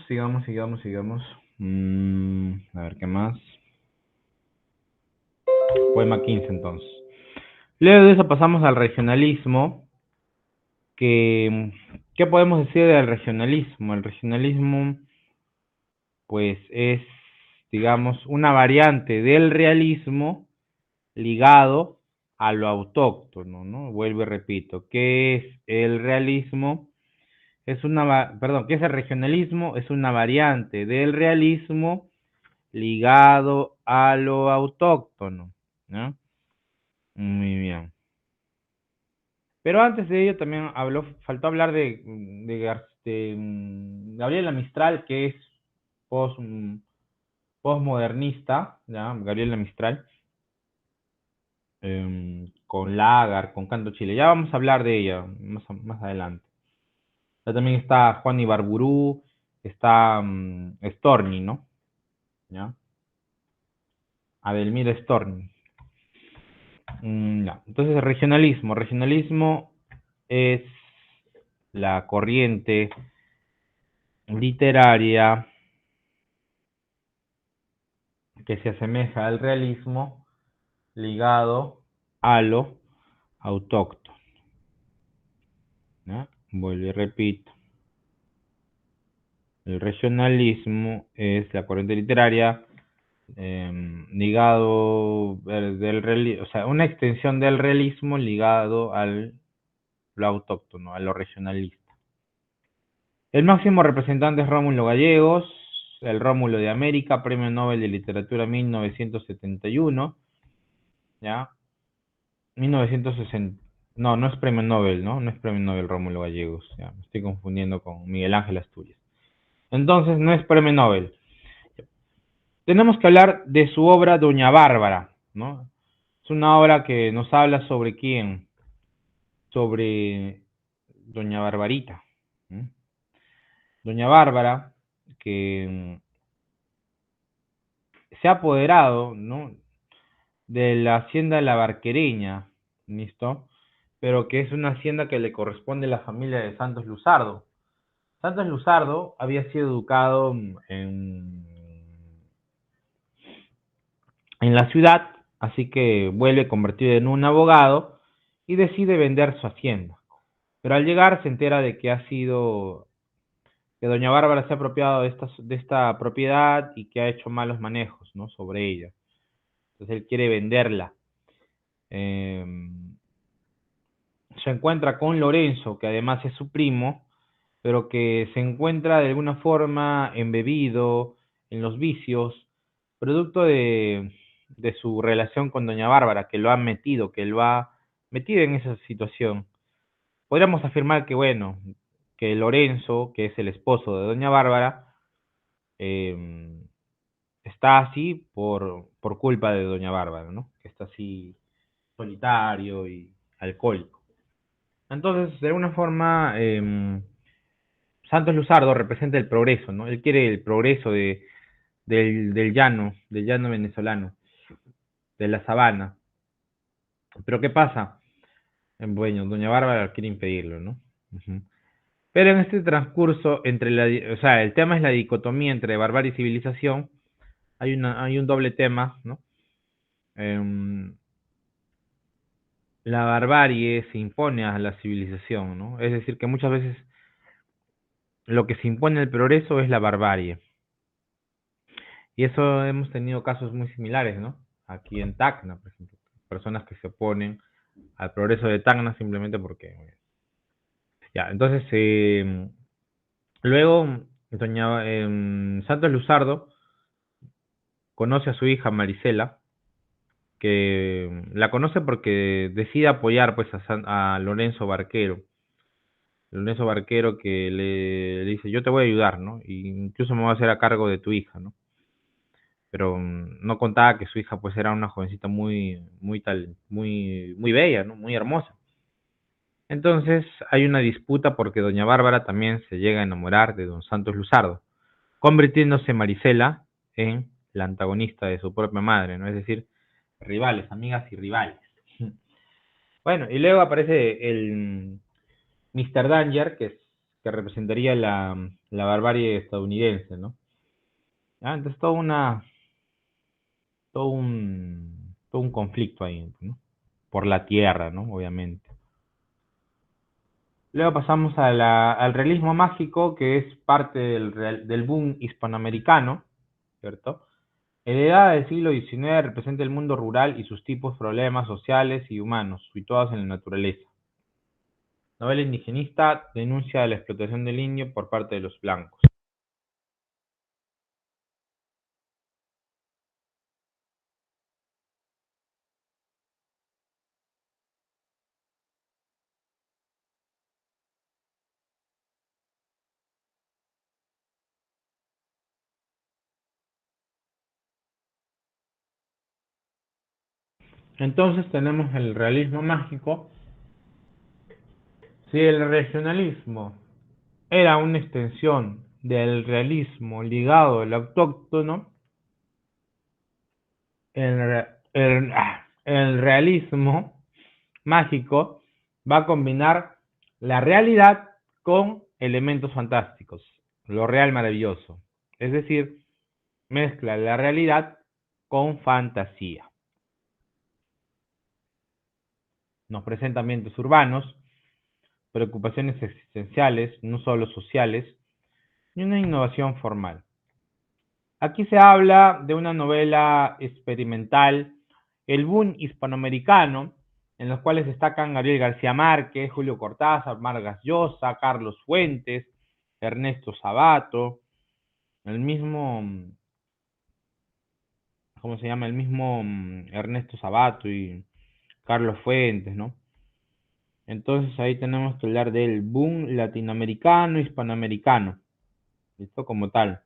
A ver, ¿qué más? Poema 15, entonces. Luego de eso pasamos al regionalismo, que, ¿qué podemos decir del regionalismo? El regionalismo, pues, es, digamos, una variante del realismo ligado a lo autóctono, ¿no? Vuelvo y repito, ¿qué es el realismo? ¿Qué es el regionalismo? Es una variante del realismo ligado a lo autóctono, ¿no? Muy bien. Pero antes de ello también faltó hablar de Gabriela Mistral, que es post, postmodernista, ¿ya? Gabriela Mistral, con Lagar, con Canto Chile. Ya vamos a hablar de ella más adelante. Ya también está Juan Ibarburú, está Storni, ¿no? ¿Ya? Adelmira Storni. Ya. Entonces, regionalismo. Regionalismo es la corriente literaria que se asemeja al realismo ligado a lo autóctono, ¿no? Vuelvo y repito. El regionalismo es la corriente literaria ligado o sea, una extensión del realismo ligado al lo autóctono, a lo regionalista. El máximo representante es Rómulo Gallegos, el Rómulo de América, Premio Nobel de Literatura 1971, ¿ya? 1960, no, no es Premio Nobel, ¿no? No es Premio Nobel Rómulo Gallegos, ya, me estoy confundiendo con Miguel Ángel Asturias. Entonces, no es Premio Nobel. Tenemos que hablar de su obra Doña Bárbara, ¿no? Es una obra que nos habla sobre quién, sobre Doña Barbarita. ¿Mm? Doña Bárbara, que se ha apoderado, ¿no? De la hacienda de la Barquereña, ¿listo? Pero que es una hacienda que le corresponde a la familia de Santos Luzardo. Santos Luzardo había sido educado en la ciudad, así que vuelve convertido en un abogado y decide vender su hacienda. Pero al llegar se entera de que doña Bárbara se ha apropiado de esta propiedad y que ha hecho malos manejos, ¿no? Sobre ella. Entonces él quiere venderla. Eh, Se encuentra con Lorenzo, que además es su primo, pero que se encuentra de alguna forma embebido en los vicios, producto de su relación con doña Bárbara, que lo ha metido en esa situación. Podríamos afirmar que, bueno, que Lorenzo, que es el esposo de doña Bárbara, eh, está así por culpa de doña Bárbara, ¿no? Que está así solitario y alcohólico. Entonces, de alguna forma, Santos Luzardo representa el progreso, ¿no? Él quiere el progreso del llano venezolano, de la sabana. Pero ¿qué pasa? Bueno, doña Bárbara quiere impedirlo, ¿no? Ujú. Pero en este transcurso, o sea, el tema es la dicotomía entre barbarie y civilización. Hay un doble tema, ¿no? La barbarie se impone a la civilización, ¿no? Es decir, que muchas veces lo que se impone al progreso es la barbarie. Y eso hemos tenido casos muy similares, ¿no? Aquí en Tacna, por ejemplo. Personas que se oponen al progreso de Tacna simplemente porque... Ya, entonces, luego, doña Santos Luzardo conoce a su hija Marisela, que la conoce porque decide apoyar pues a Lorenzo Barquero. Lorenzo Barquero que le dice, yo te voy a ayudar, ¿no? Y incluso me voy a hacer a cargo de tu hija, ¿no? Pero no contaba que su hija pues era una jovencita muy bella, ¿no? Muy hermosa. Entonces hay una disputa porque doña Bárbara también se llega a enamorar de don Santos Luzardo, convirtiéndose Marisela en la antagonista de su propia madre, ¿no? Es decir, rivales, amigas y rivales. Bueno, y luego aparece el Mr. Danger, que representaría la barbarie estadounidense, ¿no? Ah, entonces todo un conflicto ahí, ¿no? Por la tierra, ¿no? Obviamente. Luego pasamos al realismo mágico, que es parte del boom hispanoamericano, ¿cierto? Heredada del siglo XIX, representa el mundo rural y sus tipos, problemas sociales y humanos, situados en la naturaleza. Novela indigenista denuncia la explotación del indio por parte de los blancos. Entonces tenemos el realismo mágico. Si el regionalismo era una extensión del realismo ligado al autóctono, el realismo mágico va a combinar la realidad con elementos fantásticos, lo real maravilloso. Es decir, mezcla la realidad con fantasía. Nos presenta ambientes urbanos, preocupaciones existenciales, no solo sociales, y una innovación formal. Aquí se habla de una novela experimental, el boom hispanoamericano, en los cuales destacan Gabriel García Márquez, Julio Cortázar, Vargas Llosa, Carlos Fuentes, Ernesto Sabato, el mismo, ¿cómo se llama? El mismo Ernesto Sabato y Carlos Fuentes, ¿no? Entonces ahí tenemos que hablar del boom latinoamericano, hispanoamericano, esto como tal.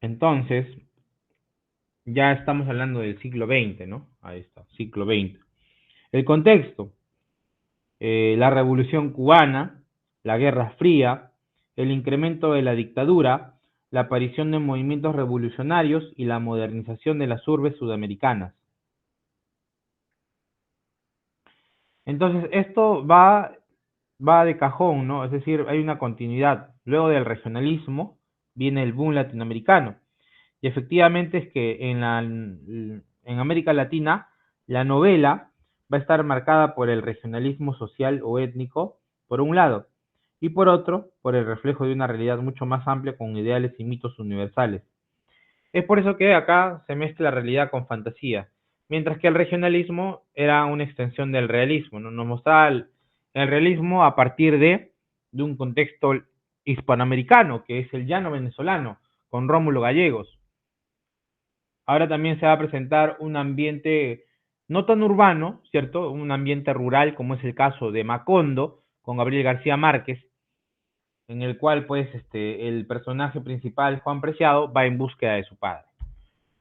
Entonces, ya estamos hablando del siglo XX, ¿no? Ahí está, siglo XX. El contexto, la Revolución Cubana, la Guerra Fría, el incremento de la dictadura, la aparición de movimientos revolucionarios y la modernización de las urbes sudamericanas. Entonces, esto va de cajón, ¿no? Es decir, hay una continuidad. Luego del regionalismo viene el boom latinoamericano. Y efectivamente es que en América Latina la novela va a estar marcada por el regionalismo social o étnico, por un lado, y por otro, por el reflejo de una realidad mucho más amplia con ideales y mitos universales. Es por eso que acá se mezcla realidad con fantasía, mientras que el regionalismo era una extensión del realismo, ¿no? Nos mostraba el realismo a partir de un contexto hispanoamericano, que es el llano venezolano, con Rómulo Gallegos. Ahora también se va a presentar un ambiente no tan urbano, ¿cierto? Un ambiente rural, como es el caso de Macondo, con Gabriel García Márquez, en el cual, pues, el personaje principal, Juan Preciado, va en búsqueda de su padre.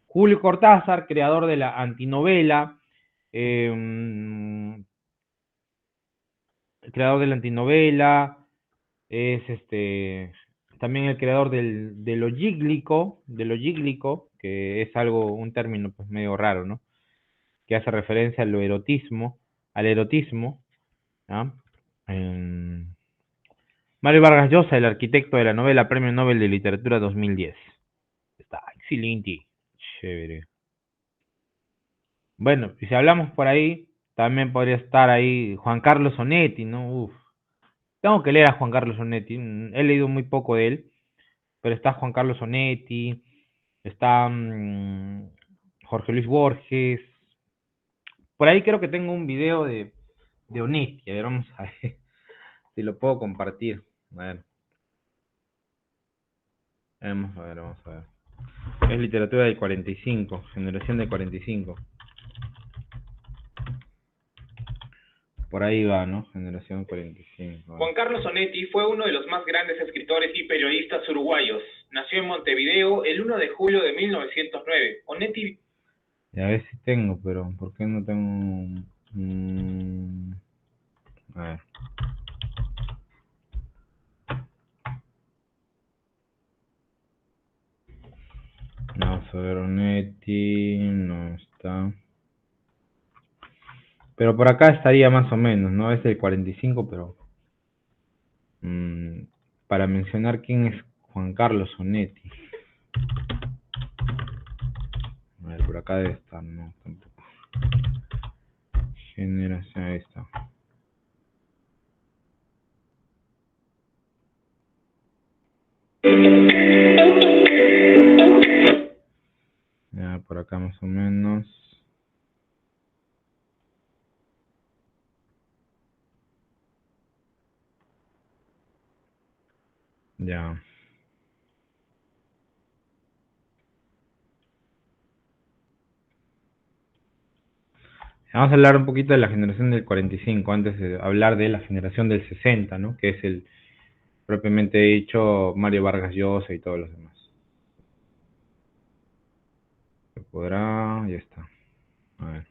Julio Cortázar, creador de la antinovela, el creador de la antinovela, es también el creador de lo gíglico, que es algo, un término pues medio raro, ¿no? Que hace referencia al erotismo, ¿Ya? Mario Vargas Llosa, el arquitecto de la novela Premio Nobel de Literatura 2010. Está excelente. Chévere. Bueno, y si hablamos por ahí, también podría estar ahí Juan Carlos Onetti, ¿no? Uf. Tengo que leer a Juan Carlos Onetti. He leído muy poco de él, pero está Juan Carlos Onetti, está Jorge Luis Borges. Por ahí creo que tengo un video de Onetti. A ver, vamos a ver si lo puedo compartir. A ver. Vamos a ver, vamos a ver. Es literatura del 45, generación del 45. Por ahí va, ¿no? Generación 45. Juan Carlos Onetti fue uno de los más grandes escritores y periodistas uruguayos. Nació en Montevideo el 1 de julio de 1909. Onetti... Ya a ver si tengo, pero ¿por qué no tengo? A ver. Vamos a ver, Onetti, no está. Pero por acá estaría más o menos, ¿no? Es el 45, pero para mencionar quién es Juan Carlos Onetti. A ver, por acá debe estar, no, tampoco. Generación, ahí está. Ya, por acá más o menos. Ya. Vamos a hablar un poquito de la generación del 45, antes de hablar de la generación del 60, ¿no? Que es el propiamente dicho Mario Vargas Llosa y todos los demás. Se podrá, ya está. A ver.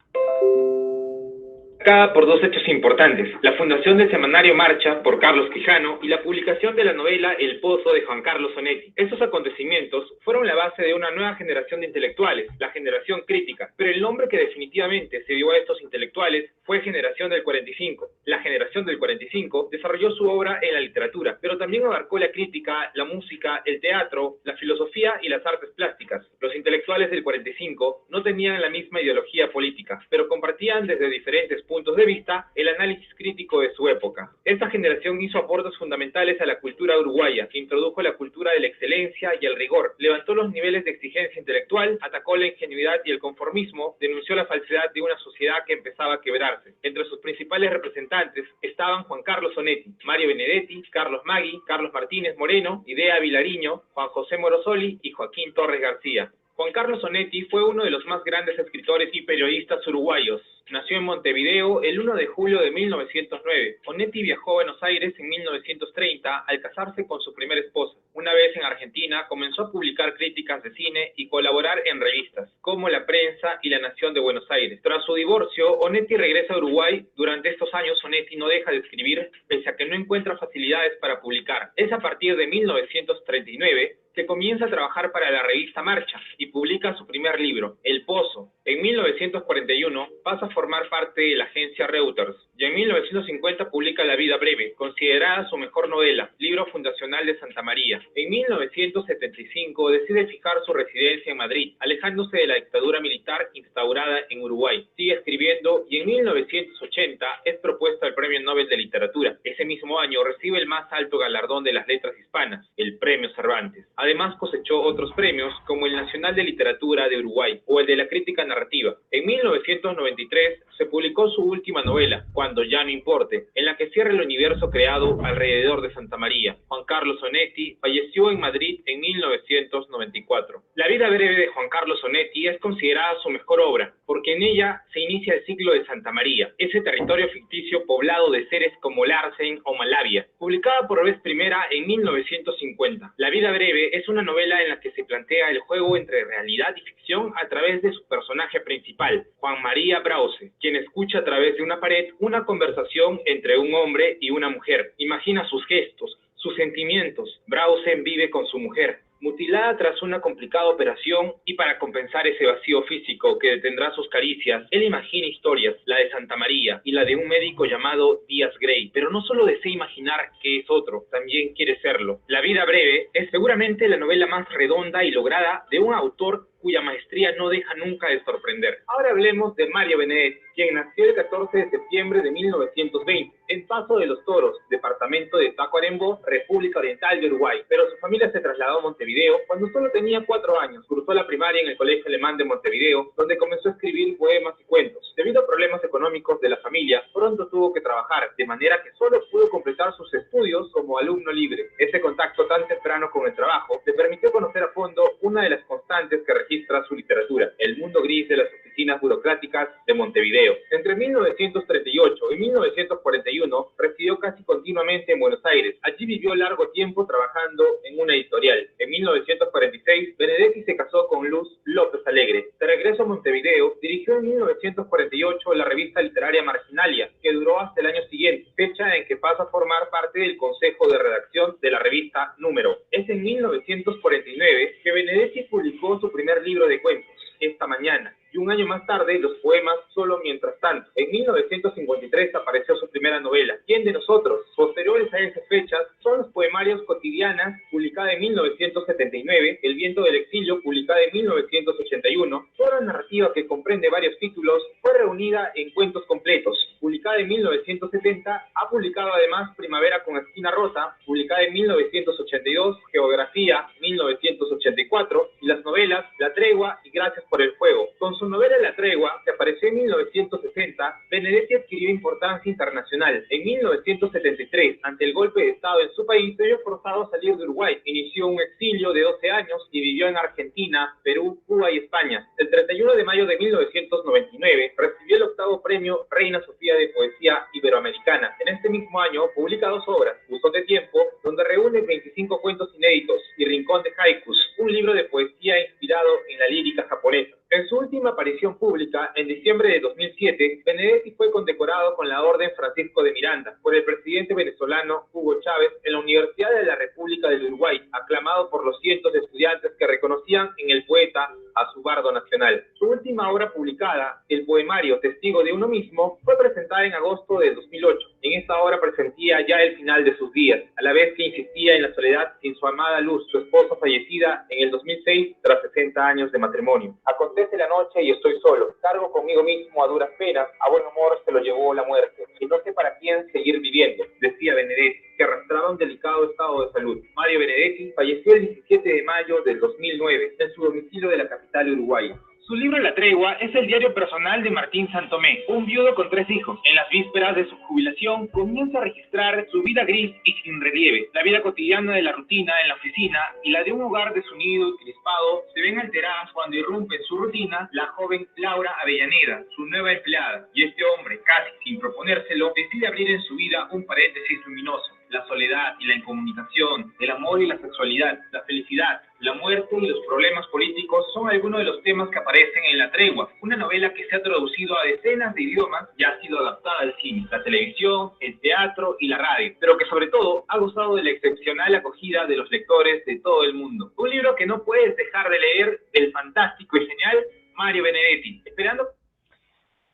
Por dos hechos importantes, la fundación del semanario Marcha por Carlos Quijano y la publicación de la novela El Pozo de Juan Carlos Onetti. Estos acontecimientos fueron la base de una nueva generación de intelectuales, la generación crítica, pero el nombre que definitivamente se dio a estos intelectuales fue Generación del 45. La generación del 45 desarrolló su obra en la literatura, pero también abarcó la crítica, la música, el teatro, la filosofía y las artes plásticas. Los intelectuales del 45 no tenían la misma ideología política, pero compartían desde diferentes puntos de vista el análisis crítico de su época. Esta generación hizo aportes fundamentales a la cultura uruguaya, que introdujo la cultura de la excelencia y el rigor, levantó los niveles de exigencia intelectual, atacó la ingenuidad y el conformismo, denunció la falsedad de una sociedad que empezaba a quebrarse. Entre sus principales representantes estaban Juan Carlos Onetti, Mario Benedetti, Carlos Maggi, Carlos Martínez Moreno, Idea Vilariño, Juan José Morosoli y Joaquín Torres García. Juan Carlos Onetti fue uno de los más grandes escritores y periodistas uruguayos. Nació en Montevideo el 1 de julio de 1909. Onetti viajó a Buenos Aires en 1930 al casarse con su primera esposa. Una vez en Argentina, comenzó a publicar críticas de cine y colaborar en revistas, como La Prensa y La Nación de Buenos Aires. Tras su divorcio, Onetti regresa a Uruguay. Durante estos años, Onetti no deja de escribir, pese a que no encuentra facilidades para publicar. Es a partir de 1939 que comienza a trabajar para la revista Marcha y publica su primer libro, El Pozo. En 1941 pasa a formar parte de la agencia Reuters y en 1950 publica La Vida Breve, considerada su mejor novela, libro fundacional de Santa María. En 1975 decide fijar su residencia en Madrid, alejándose de la dictadura militar instaurada en Uruguay. Sigue escribiendo y en 1980 es propuesto al Premio Nobel de Literatura. Ese mismo año recibe el más alto galardón de las letras hispanas, el Premio Cervantes. Además cosechó otros premios como el Nacional de Literatura de Uruguay o el de la Crítica Narrativa. En 1993 se publicó su última novela, Cuando ya no importe, en la que cierra el universo creado alrededor de Santa María. Juan Carlos Onetti falleció en Madrid en 1994. La vida breve de Juan Carlos Onetti es considerada su mejor obra, porque en ella se inicia el ciclo de Santa María, ese territorio ficticio poblado de seres como Larsen o Malavia, publicada por vez primera en 1950. La vida breve es una novela en la que se plantea el juego entre realidad y ficción a través de su personaje principal, Juan María Brause, quien escucha a través de una pared una conversación entre un hombre y una mujer. Imagina sus gestos, sus sentimientos. Brause vive con su mujer. Mutilada tras una complicada operación y para compensar ese vacío físico que detendrá sus caricias, él imagina historias, la de Santa María y la de un médico llamado Díaz Grey, pero no solo desea imaginar que es otro, también quiere serlo. La vida breve es seguramente la novela más redonda y lograda de un autor cuya maestría no deja nunca de sorprender. Ahora hablemos de Mario Benedetti, quien nació el 14 de septiembre de 1920 en Paso de los Toros, departamento de Tacuarembó, República Oriental de Uruguay, pero su familia se trasladó a Montevideo cuando solo tenía 4 años. Cursó la primaria en el Colegio Alemán de Montevideo, donde comenzó a escribir poemas y cuentos. Debido a problemas económicos de la familia, pronto tuvo que trabajar, de manera que solo pudo completar sus estudios como alumno libre. Ese contacto tan temprano con el trabajo le permitió conocer a fondo una de las constantes que registra su literatura, el mundo gris de las oficinas burocráticas de Montevideo. Entre 1938 y 1941 residió casi continuamente en Buenos Aires. Allí vivió largo tiempo trabajando en una editorial. En 1946, Benedetti se casó con Luz López Alegre. De regreso a Montevideo, dirigió en 1948 la revista literaria Marginalia, que duró hasta el año siguiente, fecha en que pasa a formar parte del consejo de redacción de la revista Número. Es en 1949 que Benedetti publicó su primer libro de cuentos, Esta Mañana, y un año más tarde los poemas Solo Mientras Tanto. En 1953 apareció su primera novela, ¿Quién de nosotros? Posteriores a esas fechas son los poemarios Cotidianas, publicada en 1979, El viento del exilio, publicada en 1981. Toda la narrativa, que comprende varios títulos, fue reunida en Cuentos Completos, publicada en 1970. Ha publicado además Primavera con esquina rota, publicada en 1982, Geografía, 1984, y las novelas La Tregua y Gracias por el Fuego. Con su novela La Tregua, que apareció en 1960, Benedetti adquirió importancia internacional. En 1973, ante el golpe de Estado en su país, se vio forzado a salir de Uruguay. Inició un exilio de 12 años y vivió en Argentina, Perú, Cuba y España. El 31 de mayo de 1999 recibió el 8º premio Reina Sofía de Poesía Iberoamericana. En este mismo año publica 2 obras, Buzón de Tiempo, donde reúne 25 cuentos inéditos, y Rincón de Haikus, un libro de poesía inspirado en la lírica japonesa. En su última aparición pública, en diciembre de 2007, Benedetti fue condecorado con la Orden Francisco de Miranda por el presidente venezolano Hugo Chávez en la Universidad de la República del Uruguay, aclamado por los cientos de estudiantes que reconocían en el poeta a su bardo nacional. Su última obra publicada, el poemario Testigo de uno mismo, fue presentada en agosto de 2008. En esta obra presentía ya el final de sus días, a la vez que insistía en la soledad sin su amada Luz, su esposa fallecida en el 2006 tras 60 años de matrimonio. Acontece la noche y estoy solo, cargo conmigo mismo a duras penas, a buen humor se lo llevó la muerte, y no sé para quién seguir viviendo, decía Benedetti, que arrastraba un delicado estado de salud. Mario Benedetti falleció el 17 de mayo del 2009 en su domicilio de la capital uruguaya. Su libro La Tregua es el diario personal de Martín Santomé, un viudo con 3 hijos. En las vísperas de su jubilación, comienza a registrar su vida gris y sin relieve. La vida cotidiana de la rutina en la oficina y la de un hogar desunido y crispado se ven alteradas cuando irrumpe en su rutina la joven Laura Avellaneda, su nueva empleada. Y este hombre, casi sin proponérselo, decide abrir en su vida un paréntesis luminoso. La soledad y la incomunicación, el amor y la sexualidad, la felicidad, la muerte y los problemas políticos son algunos de los temas que aparecen en La Tregua, una novela que se ha traducido a decenas de idiomas y ha sido adaptada al cine, la televisión, el teatro y la radio, pero que sobre todo ha gozado de la excepcional acogida de los lectores de todo el mundo. Un libro que no puedes dejar de leer del fantástico y genial Mario Benedetti. Esperando.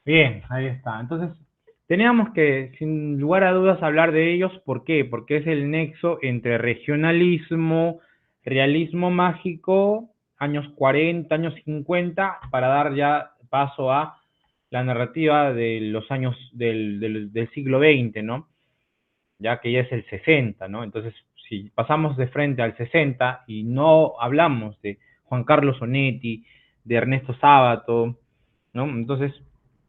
Bien, ahí está. Entonces, teníamos que, sin lugar a dudas, hablar de ellos. ¿Por qué? Porque es el nexo entre regionalismo, realismo mágico, años 40, años 50, para dar ya paso a la narrativa de los años del siglo XX, ¿no? Ya que ya es el 60, ¿no? Entonces, si pasamos de frente al 60 y no hablamos de Juan Carlos Onetti, de Ernesto Sábato, ¿no? Entonces,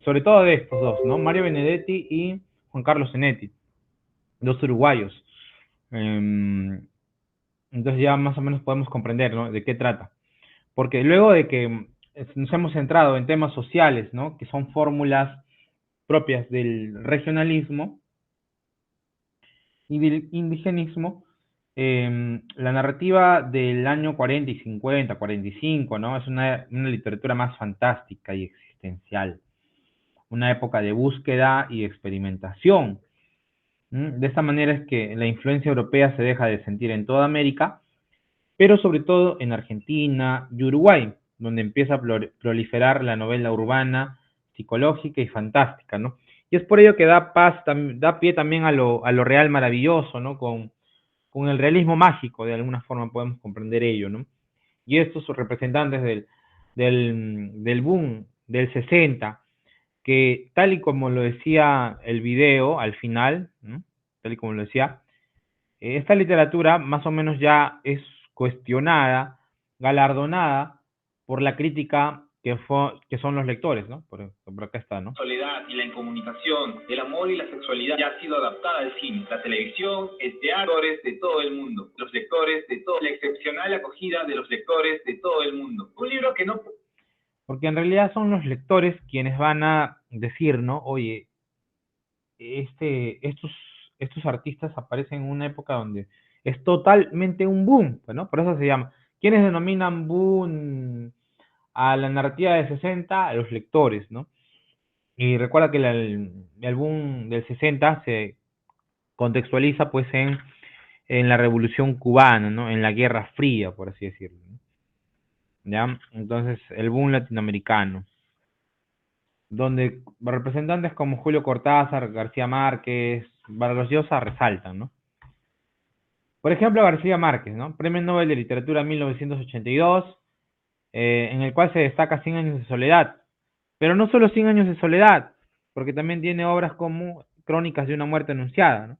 sobre todo de estos dos, ¿no? Mario Benedetti y Juan Carlos Onetti, 2 uruguayos. Entonces ya más o menos podemos comprender, ¿no?, de qué trata. Porque luego de que nos hemos centrado en temas sociales, ¿no?, que son fórmulas propias del regionalismo y del indigenismo, la narrativa del año 40 y 50, 45, ¿no?, es una literatura más fantástica y existencial. Una época de búsqueda y experimentación. De esta manera es que la influencia europea se deja de sentir en toda América, pero sobre todo en Argentina y Uruguay, donde empieza a proliferar la novela urbana, psicológica y fantástica, ¿no? Y es por ello que da pie también a lo real maravilloso, ¿no? Con el realismo mágico, de alguna forma podemos comprender ello, ¿no? Y estos representantes del boom del 60, que tal y como lo decía el video al final, ¿no? Tal y como lo decía, esta literatura más o menos ya es cuestionada, galardonada por la crítica que son los lectores, ¿no? Por acá está, ¿no? Soledad y la incomunicación, el amor y la sexualidad ya ha sido adaptada al cine, la televisión, el teatro de todo el mundo, los lectores de todo, la excepcional acogida de los lectores de todo el mundo. Un libro que no... Porque en realidad son los lectores quienes van a decir, ¿no? Oye, estos artistas aparecen en una época donde es totalmente un boom, ¿no? Por eso se llama. ¿Quiénes denominan boom a la narrativa de 60? A los lectores, ¿no? Y recuerda que el boom del 60 se contextualiza pues en la Revolución Cubana, ¿no? En la Guerra Fría, por así decirlo, ¿no? ¿Ya? Entonces, el boom latinoamericano, donde representantes como Julio Cortázar, García Márquez, Vargas Llosa resaltan, ¿no? Por ejemplo, García Márquez, ¿no? Premio Nobel de Literatura 1982, en el cual se destaca 100 años de soledad. Pero no solo 100 años de soledad, porque también tiene obras como Crónicas de una muerte anunciada, ¿no?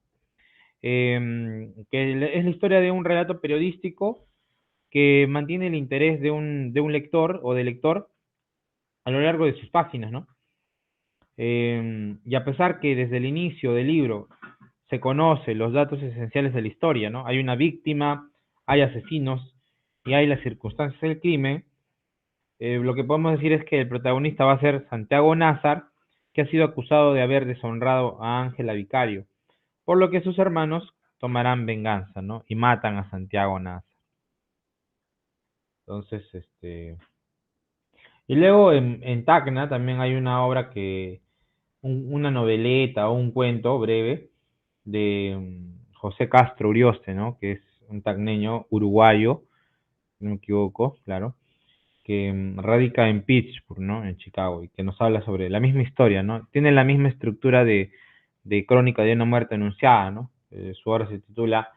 Que es la historia de un relato periodístico que mantiene el interés de un lector o de lector a lo largo de sus páginas, ¿no? Y a pesar que desde el inicio del libro se conoce los datos esenciales de la historia, ¿no? Hay una víctima, hay asesinos y hay las circunstancias del crimen. Lo que podemos decir es que el protagonista va a ser Santiago Nazar, que ha sido acusado de haber deshonrado a Ángela Vicario, por lo que sus hermanos tomarán venganza, ¿no? Y matan a Santiago Nazar. Entonces, y luego en Tacna también hay una obra una noveleta o un cuento breve de José Castro Urioste, ¿no? Que es un tacneño uruguayo, si no me equivoco, claro, que radica en Pittsburgh, ¿no? En Chicago, y que nos habla sobre la misma historia, ¿no? Tiene la misma estructura de Crónica de una muerte anunciada, ¿no? Su obra se titula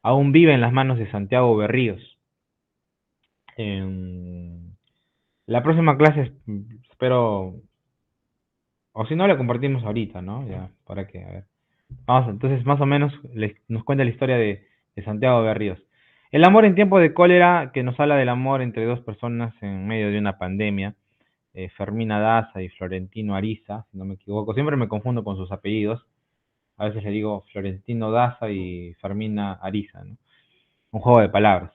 Aún vive en las manos de Santiago Berríos. La próxima clase espero, o si no, la compartimos ahorita, ¿no? Ya, para que, a ver. Vamos, entonces más o menos nos cuenta la historia de Santiago Berríos. El amor en tiempos de cólera, que nos habla del amor entre dos personas en medio de una pandemia. Fermina Daza y Florentino Ariza, si no me equivoco. Siempre me confundo con sus apellidos. A veces le digo Florentino Daza y Fermina Ariza, ¿no? Un juego de palabras.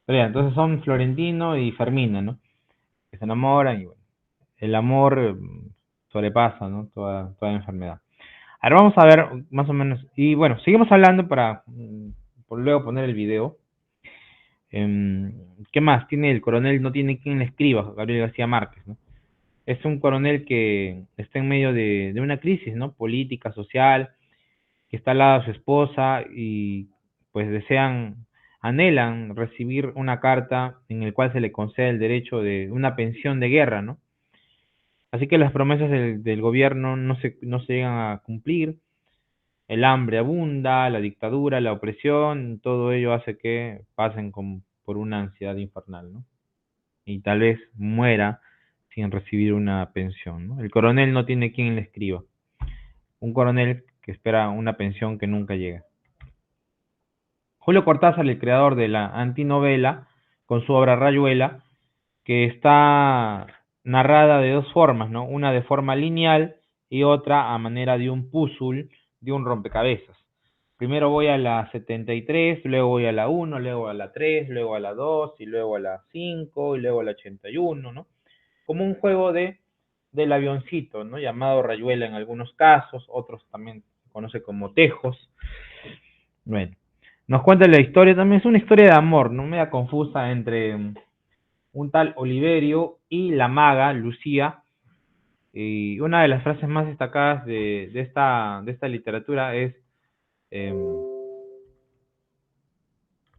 Pero ya, entonces son Florentino y Fermina, ¿no? Que se enamoran y bueno, el amor sobrepasa, ¿no? Toda enfermedad. Ahora vamos a ver más o menos, y bueno, seguimos hablando para por luego poner el video. ¿Qué más? Tiene el coronel, no tiene quien le escriba, Gabriel García Márquez, ¿no? Es un coronel que está en medio de una crisis, ¿no? Política, social, que está al lado de su esposa y pues anhelan recibir una carta en el cual se le concede el derecho de una pensión de guerra, ¿no? Así que las promesas del gobierno no se llegan a cumplir, el hambre abunda, la dictadura, la opresión, todo ello hace que pasen por una ansiedad infernal, ¿no? Y tal vez muera sin recibir una pensión, ¿no? El coronel no tiene quien le escriba. Un coronel que espera una pensión que nunca llega. Julio Cortázar, el creador de la antinovela, con su obra Rayuela, que está narrada de dos formas, ¿no? Una de forma lineal y otra a manera de un puzzle, de un rompecabezas. Primero voy a la 73, luego voy a la 1, luego a la 3, luego a la 2, y luego a la 5, y luego a la 81, ¿no? Como un juego del avioncito, ¿no? Llamado Rayuela en algunos casos, otros también se conoce como tejos. Bueno, nos cuenta la historia, también es una historia de amor, no media confusa entre un tal Oliverio y la maga Lucía. Y una de las frases más destacadas de esta literatura es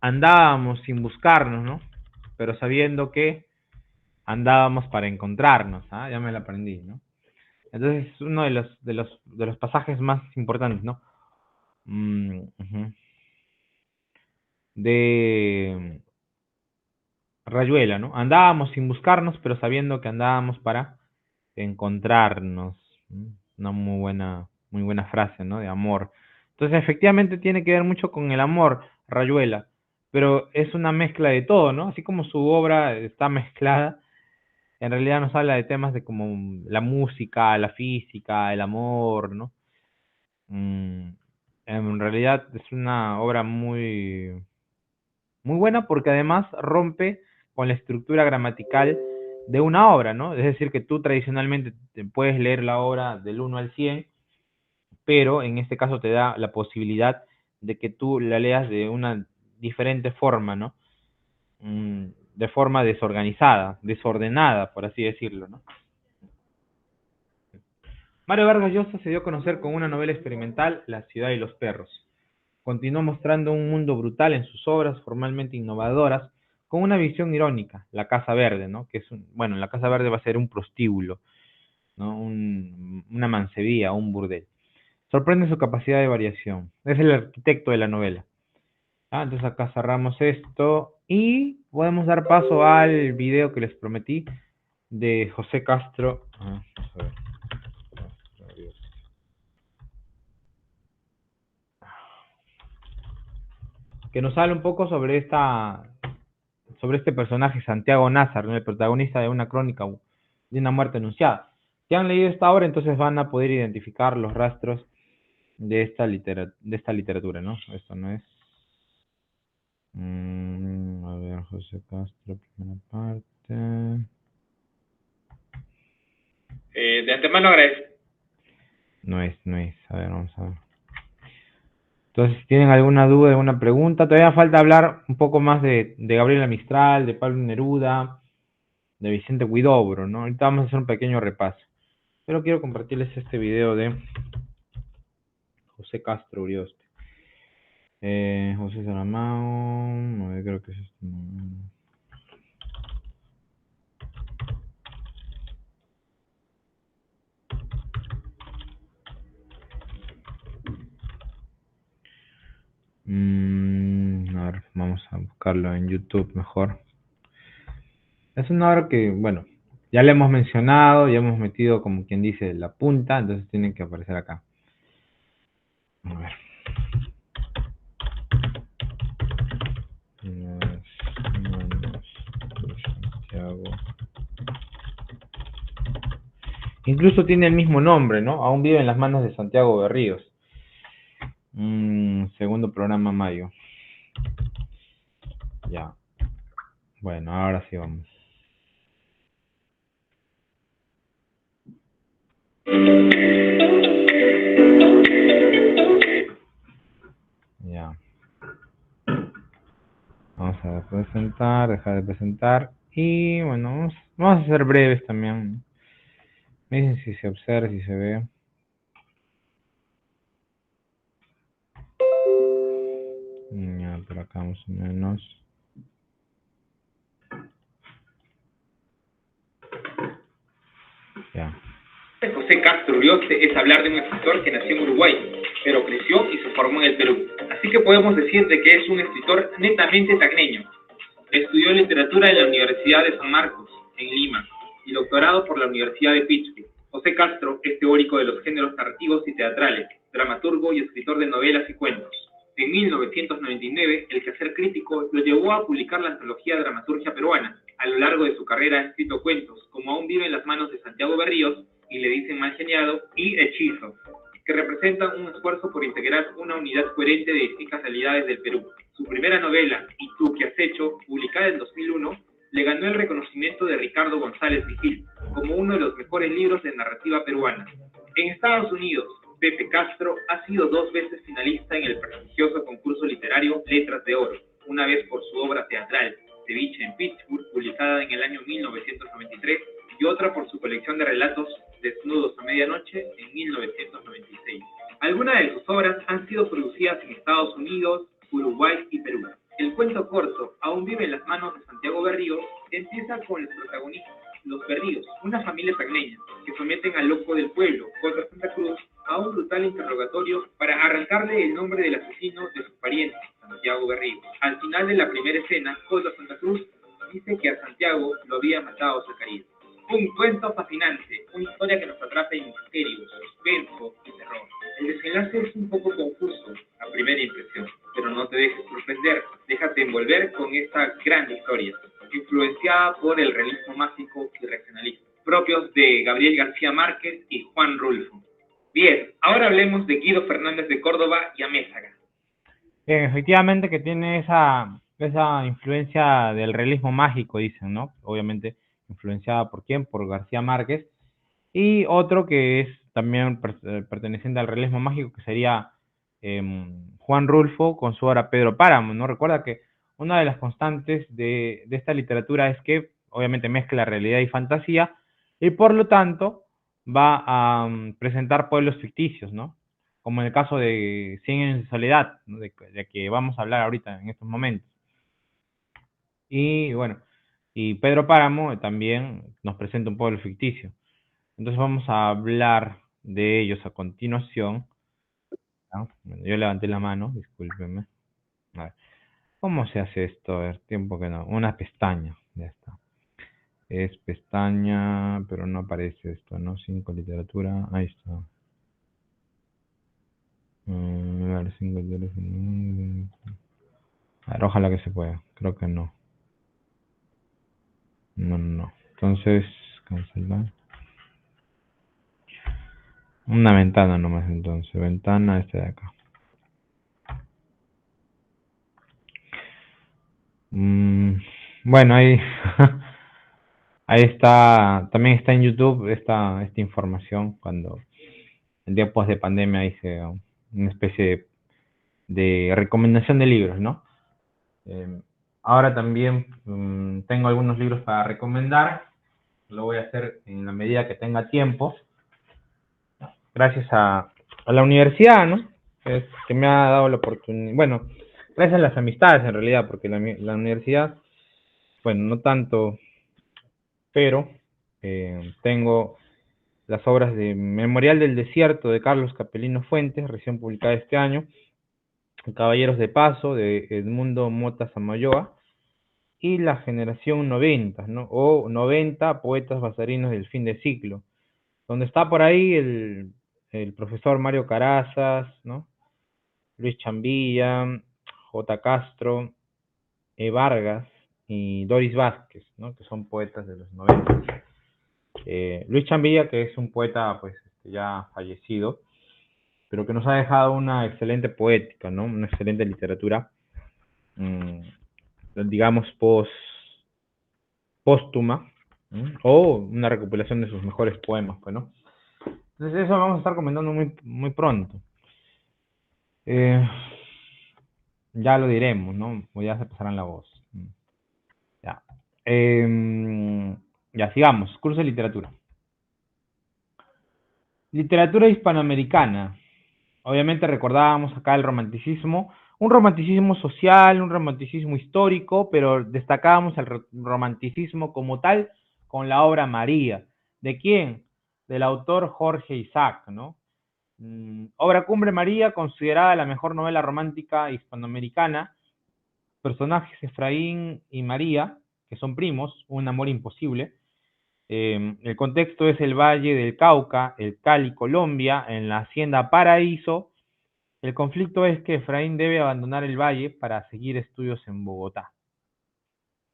andábamos sin buscarnos, ¿no? Pero sabiendo que andábamos para encontrarnos, ¿ah? Ya me la aprendí, ¿no? Entonces es uno de los pasajes más importantes, ¿no? Ujú. De Rayuela, ¿no? Andábamos sin buscarnos, pero sabiendo que andábamos para encontrarnos. ¿No? Una muy buena frase, ¿no? De amor. Entonces, efectivamente tiene que ver mucho con el amor, Rayuela, pero es una mezcla de todo, ¿no? Así como su obra está mezclada, en realidad nos habla de temas de como la música, la física, el amor, ¿no? Mm, en realidad es una obra muy buena porque además rompe con la estructura gramatical de una obra, ¿no? Es decir, que tú tradicionalmente te puedes leer la obra del 1 al 100, pero en este caso te da la posibilidad de que tú la leas de una diferente forma, ¿no? De forma desorganizada, desordenada, por así decirlo, ¿no? Mario Vargas Llosa se dio a conocer con una novela experimental, La ciudad y los perros. Continuó mostrando un mundo brutal en sus obras formalmente innovadoras, con una visión irónica, La Casa Verde, ¿no? Que es bueno, La Casa Verde va a ser un prostíbulo, ¿no? Una mancebía, un burdel. Sorprende su capacidad de variación. Es el arquitecto de la novela. Entonces acá cerramos esto y podemos dar paso al video que les prometí de José Castro. Vamos a ver. Que nos habla un poco sobre este personaje, Santiago Nazar, ¿no? El protagonista de una crónica de una muerte anunciada. Si han leído esta obra, entonces van a poder identificar los rastros de esta literatura, ¿no? Esto no es. A ver, José Castro, primera parte. De antemano agradezco. No es. A ver, vamos a ver. Entonces, si tienen alguna duda, alguna pregunta, todavía falta hablar un poco más de Gabriela Mistral, de Pablo Neruda, de Vicente Huidobro, ¿no? Ahorita vamos a hacer un pequeño repaso. Pero quiero compartirles este video de José Castro Urioste. José Saramao, no, creo que es este. A ver, vamos a buscarlo en YouTube mejor. Es una obra que, bueno, ya le hemos mencionado, ya hemos metido como quien dice la punta, entonces tienen que aparecer acá. A ver. Santiago. Incluso tiene el mismo nombre, ¿no? Aún vive en las manos de Santiago Berríos. Segundo programa mayo. Ya. Bueno, ahora sí vamos. Ya. Vamos a presentar, dejar de presentar. Y bueno, vamos a ser breves también. Me dicen si se observa, si se ve. Ya, por acá más o menos. Ya. José Castro Urioste es hablar de un escritor que nació en Uruguay, pero creció y se formó en el Perú. Así que podemos decir de que es un escritor netamente tacneño. Estudió literatura en la Universidad de San Marcos, en Lima, y doctorado por la Universidad de Pittsburgh. José Castro es teórico de los géneros narrativos y teatrales, dramaturgo y escritor de novelas y cuentos. En 1999, el quehacer crítico lo llevó a publicar la antología Dramaturgia Peruana. A lo largo de su carrera ha escrito cuentos, como Aún vive en las manos de Santiago Berríos, y Le dicen mal geniado, y Hechizo, que representan un esfuerzo por integrar una unidad coherente de distintas realidades del Perú. Su primera novela, ¿Y tú qué has hecho?, publicada en 2001, le ganó el reconocimiento de Ricardo González Vigil como uno de los mejores libros de narrativa peruana. En Estados Unidos, Pepe Castro ha sido 2 veces finalista en el prestigioso concurso literario Letras de Oro, una vez por su obra teatral, Ceviche en Pittsburgh, publicada en el año 1993, y otra por su colección de relatos Desnudos a medianoche en 1996. Algunas de sus obras han sido producidas en Estados Unidos, Uruguay y Perú. El cuento corto, Aún vive en las manos de Santiago Berríos, empieza con los protagonistas, los Berríos, una familia tacneña, que someten al loco del pueblo, J. Santa Cruz, a un brutal interrogatorio para arrancarle el nombre del asesino de sus parientes, Santiago Berríos. Al final de la primera escena, J. Santa Cruz dice que a Santiago lo había matado su caída. Un cuento fascinante, una historia que nos atrapa en misterio, suspenso y terror. El desenlace es un poco confuso a primera impresión, pero no te dejes sorprender, déjate envolver con esta gran historia, influenciada por el realismo mágico y regionalista, propios de Gabriel García Márquez y Juan Rulfo. Bien, ahora hablemos de Guido Fernández de Córdoba y Amézaga. Bien, efectivamente que tiene esa influencia del realismo mágico, dicen, ¿no? Obviamente influenciada por quién, por García Márquez, y otro que es también perteneciente al realismo mágico, que sería Juan Rulfo con su obra Pedro Páramo, ¿no? Recuerda que una de las constantes de esta literatura es que obviamente mezcla realidad y fantasía, y por lo tanto va a presentar pueblos ficticios, ¿no? Como en el caso de Cien años de soledad, ¿no? de que vamos a hablar ahorita en estos momentos. Y bueno, y Pedro Páramo también nos presenta un pueblo ficticio. Entonces vamos a hablar de ellos a continuación, ¿no? Bueno, yo levanté la mano, discúlpenme. A ver, ¿cómo se hace esto? A ver, tiempo que no. Una pestaña, ya está. Es pestaña, pero no aparece esto, ¿no? 5 literatura, ahí está. A ver, 5 literatura. A ver, ojalá que se pueda. Creo que no. No. Entonces, cancelar. Una ventana nomás entonces. Ventana esta de acá. Bueno, ahí, ahí está. También está en YouTube esta información. Cuando en tiempos de pandemia hice una especie de recomendación de libros, ¿no? Ahora también tengo algunos libros para recomendar. Lo voy a hacer en la medida que tenga tiempo. Gracias a la universidad, ¿no? Que me ha dado la oportunidad. Bueno, gracias a las amistades en realidad, porque la universidad, bueno, no tanto, pero tengo las obras de Memorial del Desierto de Carlos Capellino Fuentes, recién publicada este año, Caballeros de Paso de Edmundo Mota Samayoa, y La Generación 90, ¿no? O 90 poetas basarinos del fin de siglo, donde está por ahí el profesor Mario Carazas, ¿no? Luis Chambilla, J. Castro, E. Vargas y Doris Vázquez, ¿no? Que son poetas de los 90. Luis Chambilla, que es un poeta pues ya fallecido, pero que nos ha dejado una excelente poética, ¿no? Una excelente literatura, digamos, póstuma, o una recopilación de sus mejores poemas, pues, ¿no? Entonces eso vamos a estar comentando muy pronto. Ya lo diremos, ¿no? O ya se pasarán la voz. Ya. Ya, sigamos. Curso de literatura. Literatura hispanoamericana. Obviamente recordábamos acá el romanticismo, un romanticismo social, un romanticismo histórico, pero destacábamos el romanticismo como tal con la obra María. ¿De quién? Del autor Jorge Isaac, ¿no? Obra cumbre María, considerada la mejor novela romántica hispanoamericana. Personajes Efraín y María, que son primos, un amor imposible. El contexto es el Valle del Cauca, el Cali, Colombia, en la hacienda Paraíso. El conflicto es que Efraín debe abandonar el valle para seguir estudios en Bogotá.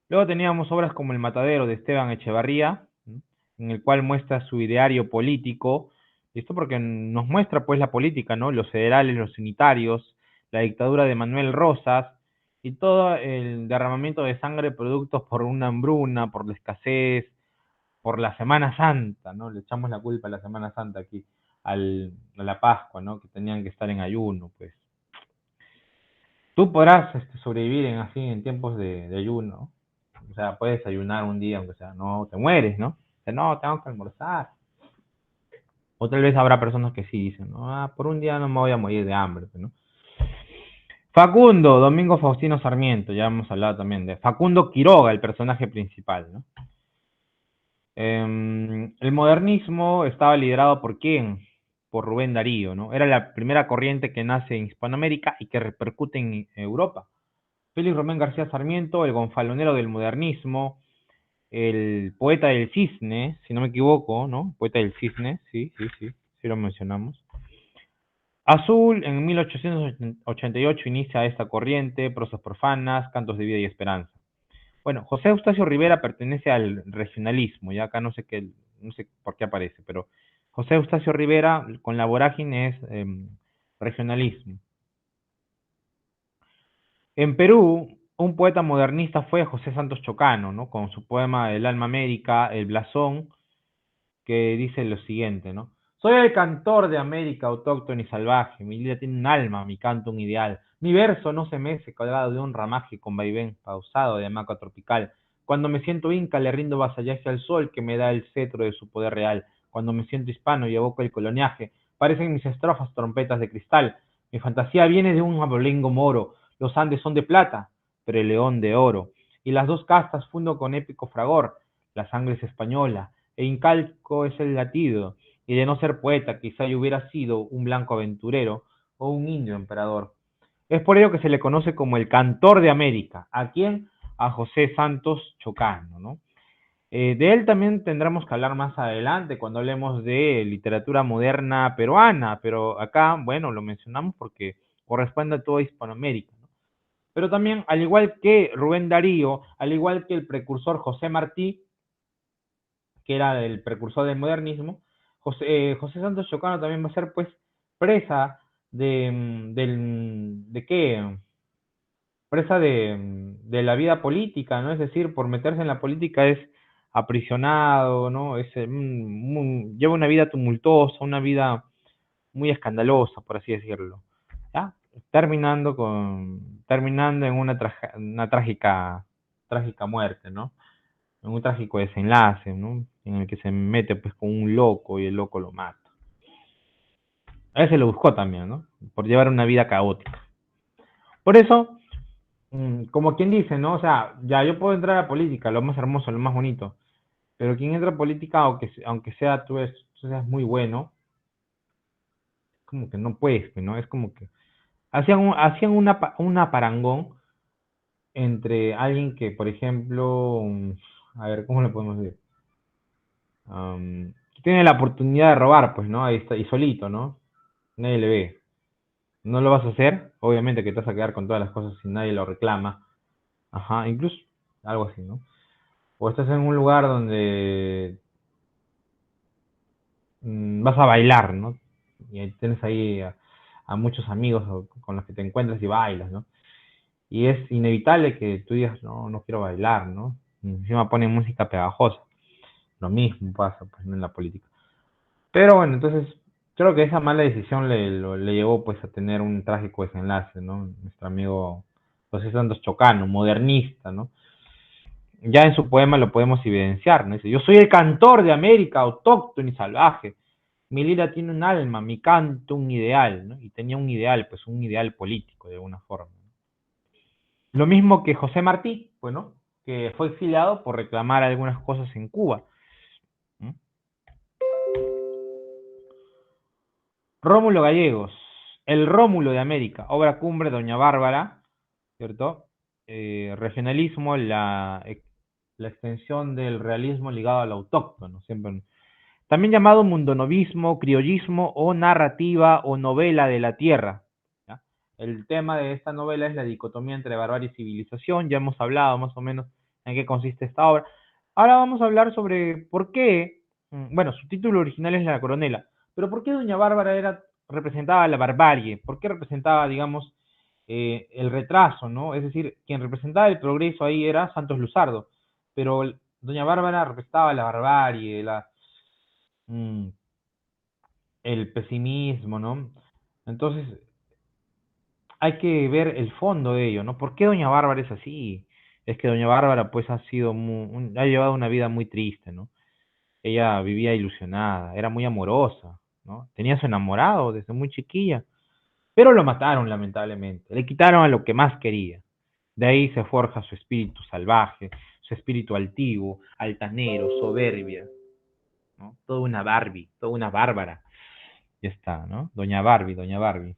Luego teníamos obras como El Matadero de Esteban Echevarría, en el cual muestra su ideario político. Esto porque nos muestra pues la política, ¿no? Los federales, los unitarios, la dictadura de Manuel Rosas y todo el derramamiento de sangre productos por una hambruna, por la escasez, por la Semana Santa, ¿no? Le echamos la culpa a la Semana Santa aquí, a la Pascua, ¿no? Que tenían que estar en ayuno, pues. Tú podrás sobrevivir así en tiempos de ayuno. O sea, puedes ayunar un día, aunque sea, no te mueres, ¿no? O sea, no, tengo que almorzar. O tal vez habrá personas que sí dicen, no, por un día no me voy a morir de hambre, ¿no? Facundo, Domingo Faustino Sarmiento, ya hemos hablado también de Facundo Quiroga, el personaje principal, ¿no? El modernismo estaba liderado por quién? Por Rubén Darío, ¿no? Era la primera corriente que nace en Hispanoamérica y que repercute en Europa. Félix Román García Sarmiento, el gonfalonero del modernismo, el poeta del cisne, si no me equivoco, ¿no? Poeta del cisne, sí lo mencionamos. Azul, en 1888 inicia esta corriente, prosas profanas, cantos de vida y esperanza. Bueno, José Eustacio Rivera pertenece al regionalismo, ya acá no sé por qué aparece, pero José Eustacio Rivera con la vorágine es regionalismo. En Perú, un poeta modernista fue José Santos Chocano, ¿no? Con su poema El alma América, El blasón, que dice lo siguiente, ¿no? Soy el cantor de América autóctono y salvaje, mi vida tiene un alma, mi canto un ideal, mi verso no se mece colgado de un ramaje con vaivén pausado de hamaca tropical. Cuando me siento inca le rindo vasallaje al sol que me da el cetro de su poder real. Cuando me siento hispano y evoco el coloniaje, parecen mis estrofas trompetas de cristal. Mi fantasía viene de un abolengo moro, los Andes son de plata, pero el león de oro. Y las dos castas fundo con épico fragor, la sangre es española, e incalco es el latido, y de no ser poeta quizá yo hubiera sido un blanco aventurero o un indio emperador. Es por ello que se le conoce como el cantor de América. ¿A quién? A José Santos Chocano, ¿no? De él también tendremos que hablar más adelante cuando hablemos de literatura moderna peruana, pero acá, bueno, lo mencionamos porque corresponde a toda Hispanoamérica, ¿no? Pero también, al igual que Rubén Darío, al igual que el precursor José Martí, que era el precursor del modernismo, José Santos Chocano también va a ser pues presa de qué, presa de la vida política, ¿no? Es decir, por meterse en la política es aprisionado, ¿no? Lleva una vida tumultuosa, una vida muy escandalosa, por así decirlo, ¿ya? Terminando en una trágica muerte, ¿no? En un trágico desenlace, ¿no? En el que se mete pues con un loco y el loco lo mata. A él se lo buscó también, ¿no? Por llevar una vida caótica. Por eso, como quien dice, ¿no? O sea, ya yo puedo entrar a la política, lo más hermoso, lo más bonito, pero quien entra a política, aunque sea tú seas muy bueno, como que no puedes, ¿no? Es como que hacían una parangón entre alguien que, por ejemplo, a ver, ¿cómo le podemos decir? Que tiene la oportunidad de robar, pues, ¿no? Ahí está, y solito, ¿no? Nadie le ve. No lo vas a hacer, obviamente que te vas a quedar con todas las cosas si nadie lo reclama. Ajá, incluso algo así, ¿no? O estás en un lugar donde vas a bailar, ¿no? Y tienes ahí a muchos amigos con los que te encuentras y bailas, ¿no? Y es inevitable que tú digas, no, no quiero bailar, ¿no? Y encima ponen música pegajosa. Lo mismo pasa pues, en la política. Pero bueno, entonces creo que esa mala decisión le llevó pues a tener un trágico desenlace, ¿no? Nuestro amigo José Santos Chocano, modernista, ¿no? Ya en su poema lo podemos evidenciar, ¿no? Dice, yo soy el cantor de América, autóctono y salvaje. Mi lira tiene un alma, mi canto un ideal, ¿no? Y tenía un ideal, pues un ideal político de alguna forma. Lo mismo que José Martí, bueno, que fue exiliado por reclamar algunas cosas en Cuba. ¿No? Rómulo Gallegos, el Rómulo de América, obra cumbre, Doña Bárbara, ¿cierto? Regionalismo, la extensión del realismo ligado al autóctono, siempre. También llamado mundonovismo, criollismo o narrativa o novela de la tierra. ¿Ya? El tema de esta novela es la dicotomía entre barbarie y civilización. Ya hemos hablado más o menos en qué consiste esta obra. Ahora vamos a hablar sobre por qué, bueno, su título original es La Coronela, pero por qué Doña Bárbara representaba la barbarie, por qué representaba, digamos, el retraso, ¿no? Es decir, quien representaba el progreso ahí era Santos Luzardo, pero Doña Bárbara representaba la barbarie, mm, el pesimismo, ¿no? Entonces, hay que ver el fondo de ello, ¿no? ¿Por qué Doña Bárbara es así? Es que Doña Bárbara, pues, ha llevado una vida muy triste, ¿no? Ella vivía ilusionada, era muy amorosa, ¿no? Tenía su enamorado desde muy chiquilla, Pero lo mataron, lamentablemente. Le quitaron a lo que más quería. De ahí se forja su espíritu salvaje, su espíritu altivo, altanero, soberbia, ¿no? Toda una Barbie, toda una bárbara. Ya está, ¿no? Doña Barbie, Doña Barbie.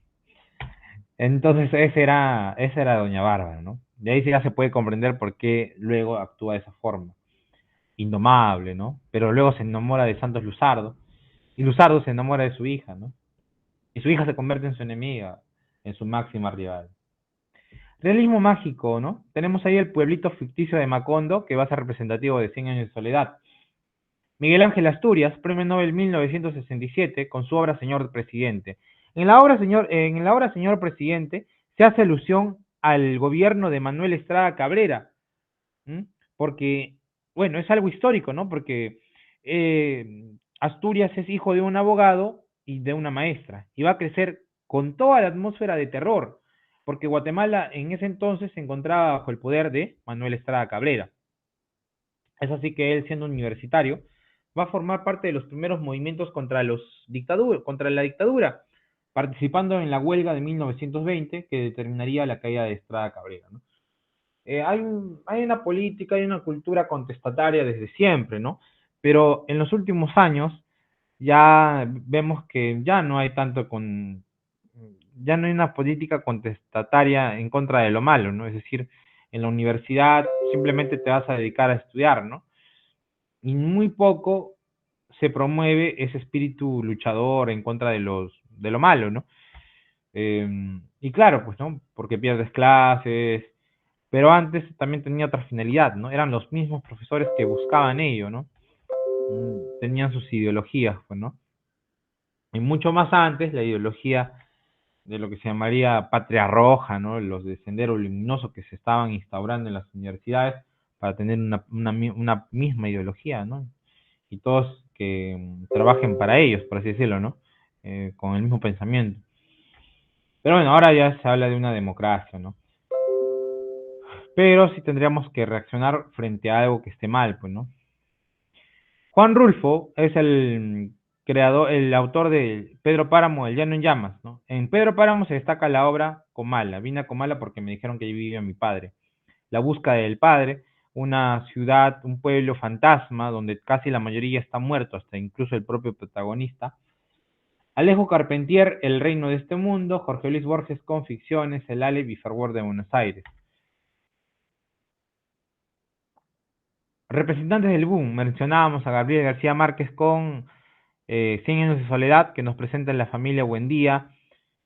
Entonces esa era Doña Bárbara, ¿no? De ahí ya se puede comprender por qué luego actúa de esa forma. Indomable, ¿no? Pero luego se enamora de Santos Luzardo, y Luzardo se enamora de su hija, ¿no? Y su hija se convierte en su enemiga, en su máxima rival. Realismo mágico, ¿no? Tenemos ahí el pueblito ficticio de Macondo, que va a ser representativo de 100 años de soledad. Miguel Ángel Asturias, Premio Nobel 1967, con su obra Señor Presidente. En la obra Señor Presidente se hace alusión al gobierno de Manuel Estrada Cabrera, ¿m? Porque, bueno, es algo histórico, ¿no? Porque Asturias es hijo de un abogado y de una maestra, y va a crecer con toda la atmósfera de terror, porque Guatemala en ese entonces se encontraba bajo el poder de Manuel Estrada Cabrera. Es así que él, siendo universitario, va a formar parte de los primeros movimientos contra contra la dictadura, participando en la huelga de 1920 que determinaría la caída de Estrada Cabrera, ¿no? Hay una política, hay una cultura contestataria desde siempre, ¿no? Pero en los últimos años ya vemos que ya no hay ya no hay una política contestataria en contra de lo malo, ¿no? Es decir, en la universidad simplemente te vas a dedicar a estudiar, ¿no? Y muy poco se promueve ese espíritu luchador en contra de lo malo, ¿no? Y claro, pues, ¿no? Porque pierdes clases, pero antes también tenía otra finalidad, ¿no? Eran los mismos profesores que buscaban ello, ¿no? Tenían sus ideologías, pues, ¿no? Y mucho más antes, la ideología de lo que se llamaría Patria Roja, ¿no? Los de Sendero Luminoso que se estaban instaurando en las universidades para tener una misma ideología, ¿no? Y todos que trabajen para ellos, por así decirlo, ¿no? Con el mismo pensamiento. Pero bueno, ahora ya se habla de una democracia, ¿no? Pero sí tendríamos que reaccionar frente a algo que esté mal, pues, ¿no? Juan Rulfo es el creador, el autor de Pedro Páramo, El Llano en Llamas, ¿no? En Pedro Páramo se destaca la obra Comala. Vine a Comala porque me dijeron que allí vivía mi padre. La búsqueda del padre, una ciudad, un pueblo fantasma donde casi la mayoría está muerto, hasta incluso el propio protagonista. Alejo Carpentier, El reino de este mundo. Jorge Luis Borges con Ficciones, El Aleph y Fervor de Buenos Aires. Representantes del boom, mencionábamos a Gabriel García Márquez con 100 años de soledad, que nos presenta en la familia Buendía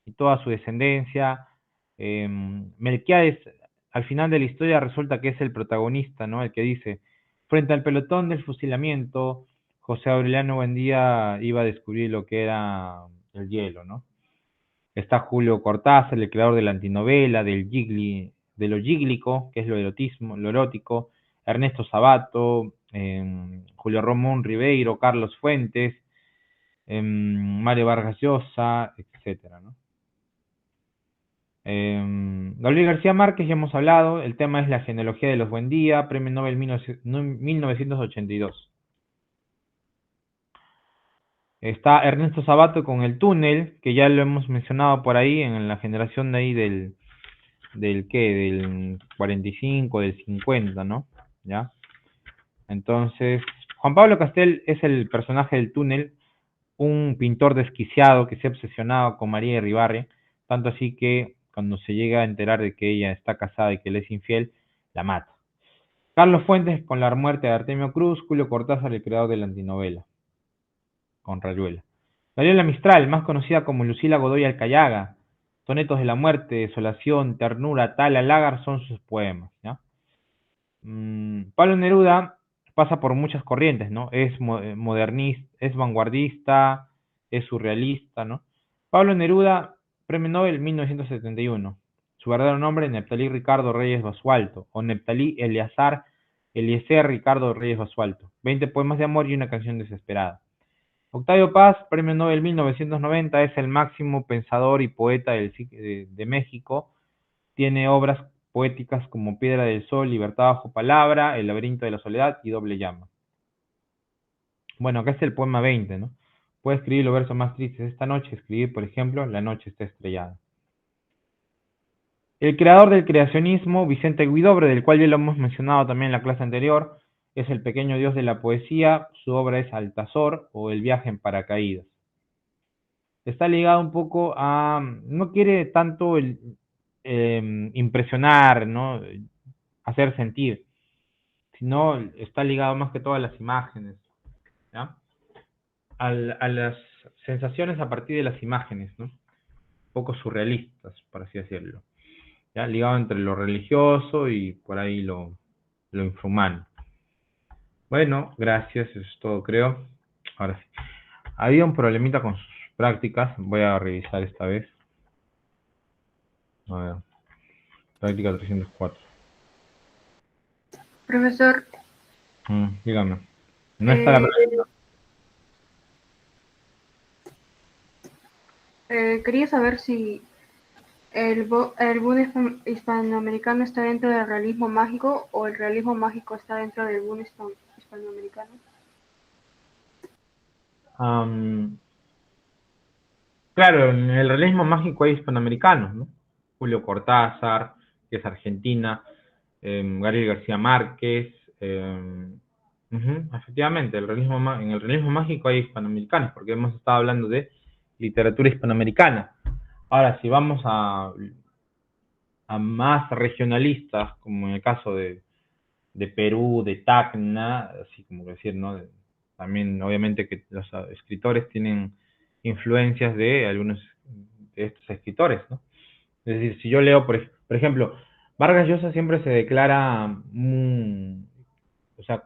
y toda su descendencia. Melquiades, al final de la historia, resulta que es el protagonista, ¿no? El que dice, frente al pelotón del fusilamiento, José Aureliano Buendía iba a descubrir lo que era el hielo, ¿no? Está Julio Cortázar, el creador de la antinovela, de lo gíglico, que es lo erótico, Ernesto Sabato, Julio Ramón Ribeiro, Carlos Fuentes, Mario Vargas Llosa, etcétera, ¿no? Gabriel García Márquez, ya hemos hablado, el tema es la genealogía de los Buendía, Premio Nobel 1982. Está Ernesto Sabato con El túnel, que ya lo hemos mencionado por ahí en la generación de ahí del 45, del 50, ¿no? ¿Ya? Entonces, Juan Pablo Castel es el personaje del túnel, un pintor desquiciado que se ha obsesionado con María Iribarren, tanto así que cuando se llega a enterar de que ella está casada y que él es infiel, la mata. Carlos Fuentes con La muerte de Artemio Cruz, Julio Cortázar, el creador de la antinovela, con Rayuela. Gabriela Mistral, más conocida como Lucila Godoy Alcayaga, Sonetos de la muerte, Desolación, Ternura, Tala, Lágar son sus poemas, ¿ya? Pablo Neruda pasa por muchas corrientes, ¿no? Es modernista, es vanguardista, es surrealista, ¿no? Pablo Neruda, Premio Nobel 1971. Su verdadero nombre, Neptalí Ricardo Reyes Basualto, o Neptalí Eliezer Ricardo Reyes Basualto. 20 poemas de amor y una canción desesperada. Octavio Paz, Premio Nobel 1990, es el máximo pensador y poeta de México. Tiene obras poéticas como Piedra del Sol, Libertad bajo palabra, El laberinto de la soledad y Doble llama. Bueno, acá está el poema 20, ¿no? Puede escribir los versos más tristes esta noche, escribir, por ejemplo, La noche está estrellada. El creador del creacionismo, Vicente Huidobro, del cual ya lo hemos mencionado también en la clase anterior, es el pequeño dios de la poesía, su obra es Altazor o El viaje en paracaídas. Está ligado un poco a, no quiere tanto impresionar, ¿no? Hacer sentir, sino está ligado más que todo a las imágenes, ¿ya? A las sensaciones a partir de las imágenes, ¿no? Un poco surrealistas, por así decirlo. ¿Ya? Ligado entre lo religioso y por ahí lo infrahumano. Bueno, gracias, eso es todo, creo. Ahora sí. Había un problemita con sus prácticas, voy a revisar esta vez. A ver, práctica 304. Profesor, Dígame. No está la eh, práctica. quería saber si el boom hispanoamericano está dentro del realismo mágico o el realismo mágico está dentro del boom hispanoamericano. Claro, en el realismo mágico hay hispanoamericanos, ¿no? Julio Cortázar, que es Argentina, Gabriel García Márquez, efectivamente, en el realismo mágico hay hispanoamericanos, porque hemos estado hablando de literatura hispanoamericana. Ahora, si vamos a más regionalistas, como en el caso de Perú, de Tacna, así como decir, ¿no? También, obviamente, que los escritores tienen influencias de algunos de estos escritores, ¿no? Es decir, si yo leo, por ejemplo, Vargas Llosa siempre se declara o sea,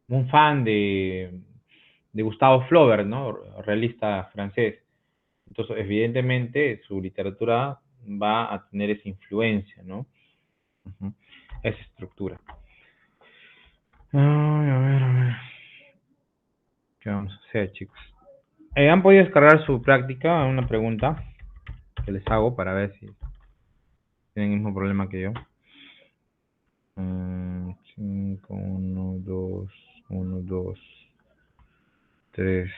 un fan de Gustavo Flaubert, ¿no? Realista francés. Entonces, evidentemente, su literatura va a tener esa influencia, ¿no? Esa estructura. Ay, a ver. ¿Qué vamos a hacer, chicos? ¿Han podido descargar su práctica? Una pregunta que les hago para ver si tienen el mismo problema que yo. 5, 1, 2, 1, 2, 3,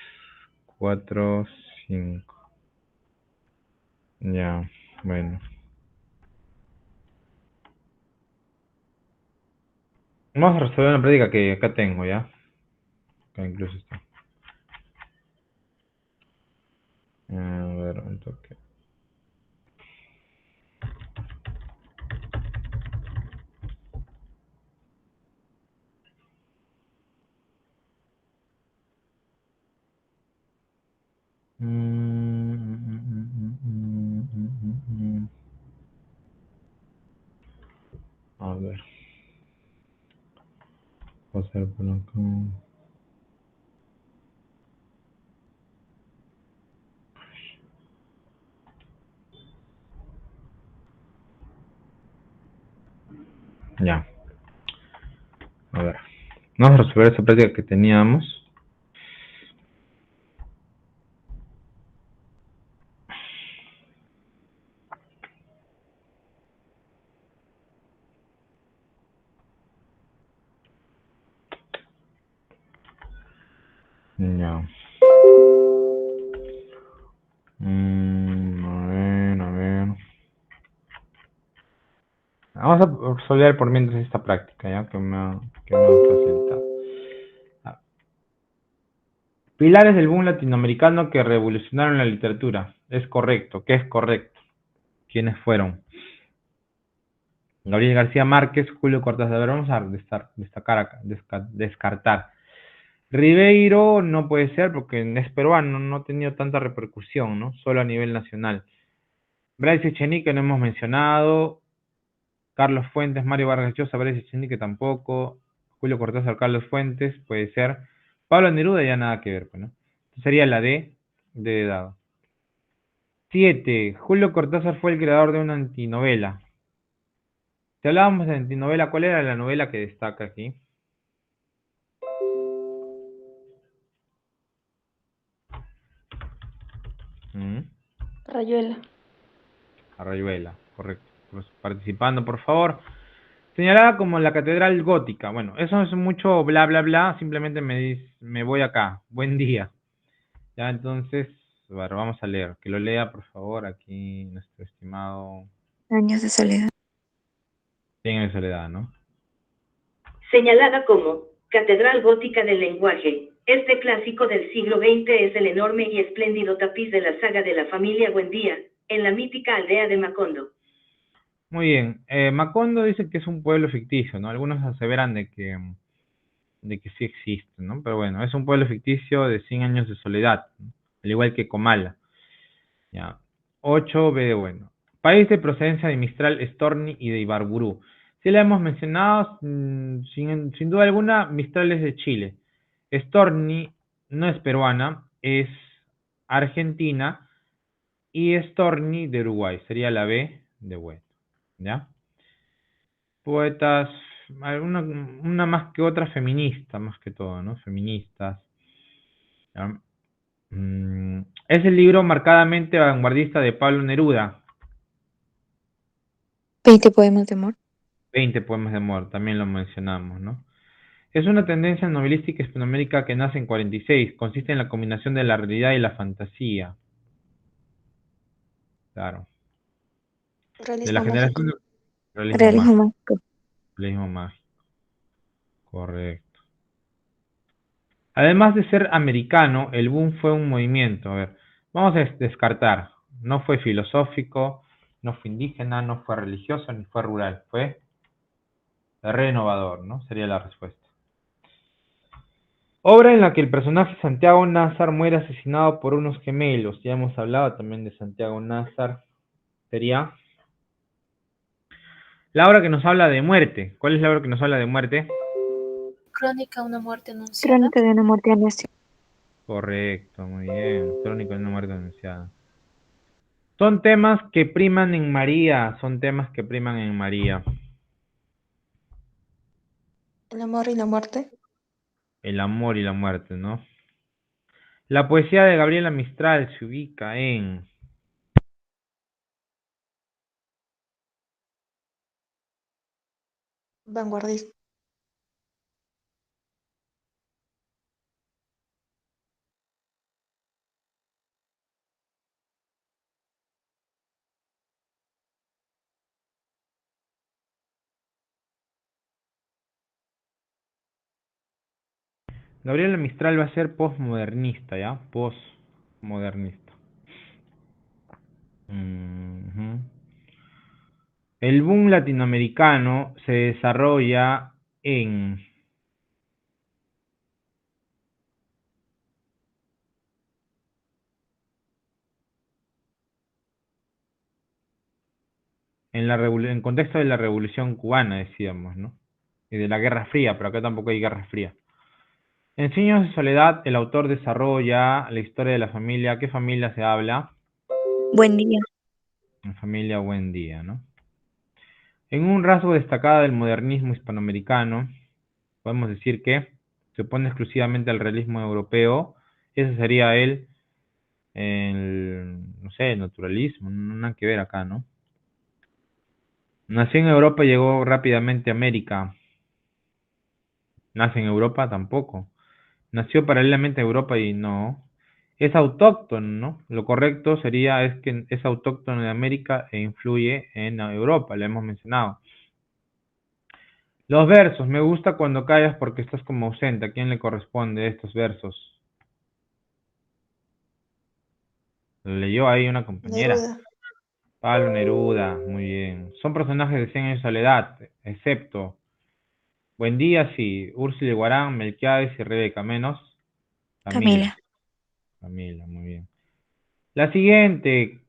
4, 5. Ya, bueno. Vamos a resolver una práctica que acá tengo, ¿ya? Acá incluso está. A ver, un toque. A ver. Pasar por acá. Ya. A ver. Vamos a resolver esa práctica que teníamos. Ya. A ver. Vamos a resolver por mientras esta práctica, ¿ya? Que me ha facilitado. Pilares del boom latinoamericano que revolucionaron la literatura. Es correcto. ¿Qué es correcto? ¿Quiénes fueron? Gabriel García Márquez, Julio Cortázar. A ver, vamos a descartar. Ribeiro no puede ser porque es peruano, no ha tenido tanta repercusión, ¿no? Solo a nivel nacional. Bryce Echenique no hemos mencionado. Carlos Fuentes, Mario Vargas Llosa, Bryce Echenique tampoco. Julio Cortázar, Carlos Fuentes, puede ser. Pablo Neruda ya nada que ver, pues, ¿no? Sería la D de dado. 7. Julio Cortázar fue el creador de una antinovela. Si hablábamos de antinovela, ¿cuál era la novela que destaca aquí? Rayuela. Rayuela, correcto. Pues participando, por favor. Señalada como la catedral gótica. Bueno, eso es mucho bla, bla, bla. Simplemente me voy acá. Buen día. Ya, entonces, bueno, vamos a leer. Que lo lea, por favor, aquí nuestro estimado... Años de soledad. 100 años de soledad, ¿no? Señalada como Catedral Gótica del Lenguaje, este clásico del siglo XX es el enorme y espléndido tapiz de la saga de la familia Buendía, en la mítica aldea de Macondo. Muy bien. Macondo dice que es un pueblo ficticio, ¿no? Algunos aseveran de que sí existe, ¿no? Pero bueno, es un pueblo ficticio de 100 años de soledad, ¿no? Al igual que Comala. Ya. 8B de bueno. País de procedencia de Mistral, Estorni y de Ibarburu. Sí la hemos mencionado, sin duda alguna, Mistral es de Chile. Estorni no es peruana, es argentina y Estorni de Uruguay. Sería la B de bueno. ¿Ya? Poetas, una más que otra feminista, más que todo, ¿no? Feministas. ¿Ya? Es el libro marcadamente vanguardista de Pablo Neruda. 20 poemas de amor. 20 poemas de amor, también lo mencionamos, ¿no? Es una tendencia novelística hispanoamérica que nace en 46. Consiste en la combinación de la realidad y la fantasía. Claro. De la Realismo mágico. generación del realismo Realismo mágico. mágico. Realismo mágico. Correcto. Además de ser americano, el boom fue un movimiento. A ver, vamos a descartar. No fue filosófico, no fue indígena, no fue religioso, ni fue rural. Fue renovador, ¿no? Sería la respuesta. Obra en la que el personaje Santiago Nazar muere asesinado por unos gemelos. Ya hemos hablado también de Santiago Nazar. Sería la obra que nos habla de muerte. ¿Cuál es la obra que nos habla de muerte? Crónica, una muerte anunciada. Crónica de una muerte anunciada. Correcto, muy bien. Crónica de una muerte anunciada. Son temas que priman en María. Son temas que priman en María. El amor y la muerte. El amor y la muerte, ¿no? La poesía de Gabriela Mistral se ubica en... Vanguardista. Gabriela Mistral va a ser postmodernista, ¿ya? Postmodernista. Ujú. El boom latinoamericano se desarrolla en contexto de la Revolución Cubana, decíamos, ¿no? Y de la Guerra Fría, pero acá tampoco hay Guerra Fría. En Cien años de soledad, el autor desarrolla la historia de la familia. ¿Qué familia se habla? Buen día. En familia Buen Día, ¿no? En un rasgo destacado del modernismo hispanoamericano, podemos decir que se opone exclusivamente al realismo europeo. Ese sería no sé, el naturalismo, no nada que ver acá, ¿no? Nació en Europa y llegó rápidamente a América. Nace en Europa tampoco. Nació paralelamente a Europa y no. Es autóctono, ¿no? Lo correcto sería es que es autóctono de América e influye en Europa, lo hemos mencionado. Los versos, me gusta cuando callas porque estás como ausente. ¿A quién le corresponde estos versos? Lo leyó ahí una compañera. Neruda. Pablo Neruda, muy bien. Son personajes de 100 años de soledad, excepto Buen Día, sí, Úrsula Guarán, Melquiades y Rebeca, menos Camila. Camila. Camila, muy bien. La siguiente,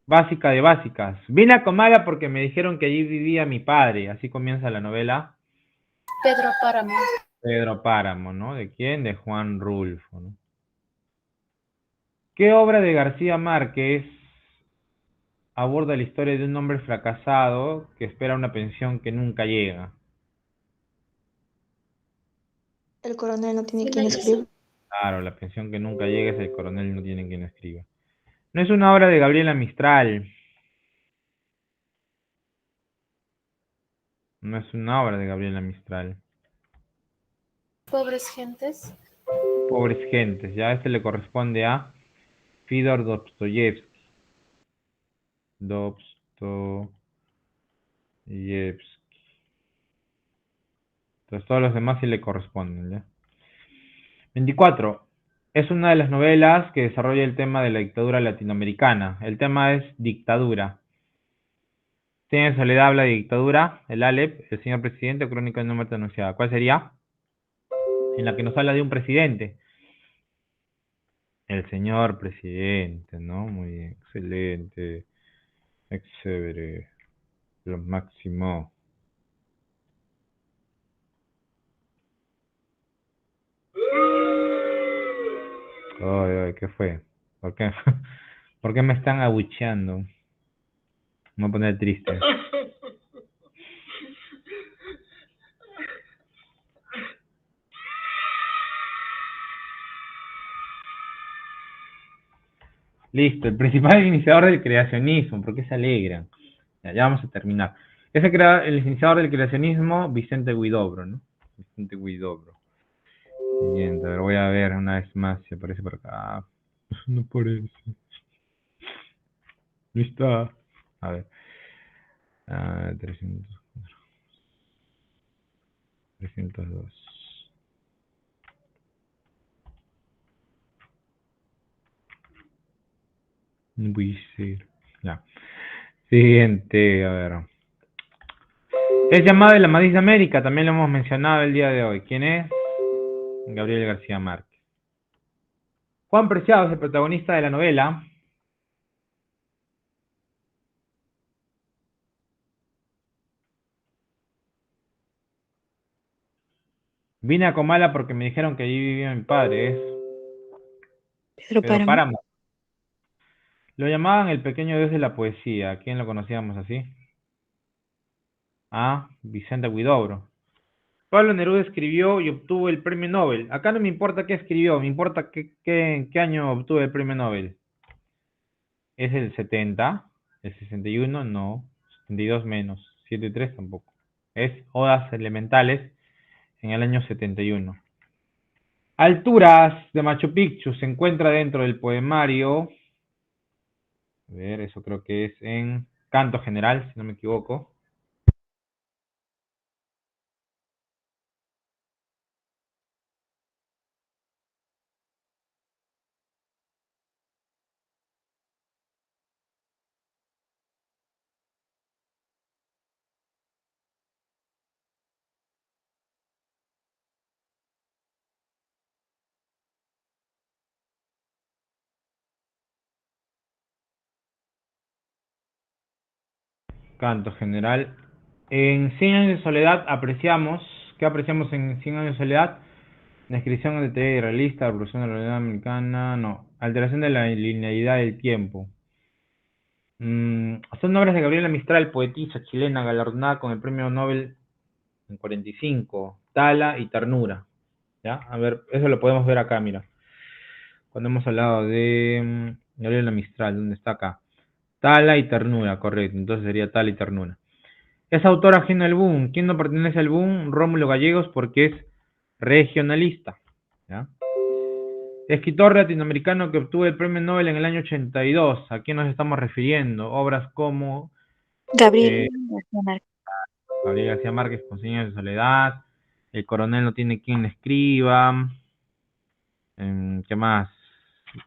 básica de básicas. Vine a Comala porque me dijeron que allí vivía mi padre. Así comienza la novela. Pedro Páramo. Pedro Páramo, ¿no? ¿De quién? De Juan Rulfo, ¿no? ¿Qué obra de García Márquez aborda la historia de un hombre fracasado que espera una pensión que nunca llega? El coronel no tiene Sí, quien la escriba. hizo. Claro, la pensión que nunca llega es el coronel no tiene quien escriba. No es una obra de Gabriela Mistral. No es una obra de Gabriela Mistral. Pobres gentes. Pobres gentes. Ya este le corresponde a Fyodor Dostoyevsky. Dostoyevsky. Entonces todos los demás sí le corresponden, ¿ya? 24. Es una de las novelas que desarrolla el tema de la dictadura latinoamericana. El tema es dictadura. Tiene Soledad habla de dictadura, el Alep, el señor presidente, crónica de una muerte anunciada. ¿Cuál sería? En la que nos habla de un presidente. El señor presidente, ¿no? Muy bien, excelente, chévere, lo máximo. Ay, ay, ¿qué fue? ¿Por qué? ¿Por qué me están abucheando? Me voy a poner triste. Listo, el principal iniciador del creacionismo. ¿Por qué se alegran? Ya vamos a terminar. Ese crea el iniciador del creacionismo, Vicente Huidobro, ¿no? Vicente Huidobro. Siguiente, a ver, voy a ver una vez más si aparece por acá. No aparece. ¿Listo? A ver. 300, 302. No puede ser. Ya. Siguiente, a ver. Es llamado el Amadís de América, también lo hemos mencionado el día de hoy. ¿Quién es? Gabriel García Márquez. Juan Preciado es el protagonista de la novela. Vine a Comala porque me dijeron que allí vivía mi padre. Es Pedro Pedro Páramo. Páramo. Lo llamaban el pequeño dios de la poesía. ¿Quién lo conocíamos así? Ah, Vicente Huidobro. Pablo Neruda escribió y obtuvo el premio Nobel. Acá no me importa qué escribió, me importa qué año obtuvo el premio Nobel. ¿Es el 70? ¿El 61? No. 72 menos. 73 tampoco. Es Odas Elementales en el año 71. Alturas de Machu Picchu se encuentra dentro del poemario. A ver, eso creo que es en Canto General, si no me equivoco. Canto General. En 100 años de soledad apreciamos, ¿qué apreciamos en 100 años de soledad? Descripción de teoría realista, evolución de la realidad americana, no. Alteración de la linealidad del tiempo. Son obras de Gabriela Mistral, poetisa chilena, galardonada con el premio Nobel en 45, Tala y Ternura. ¿Ya? A ver, eso lo podemos ver acá, mira. Cuando hemos hablado de Gabriela Mistral, ¿dónde está acá? Tala y Ternura, correcto. Entonces sería Tala y Ternura. Es autor ajeno al boom. ¿Quién no pertenece al boom? Rómulo Gallegos, porque es regionalista. ¿Ya? Escritor latinoamericano que obtuvo el premio Nobel en el año 82. ¿A quién nos estamos refiriendo? Obras como Gabriel García Márquez. Gabriel García Márquez con 100 años de soledad. El coronel no tiene quien le escriba. ¿Qué más?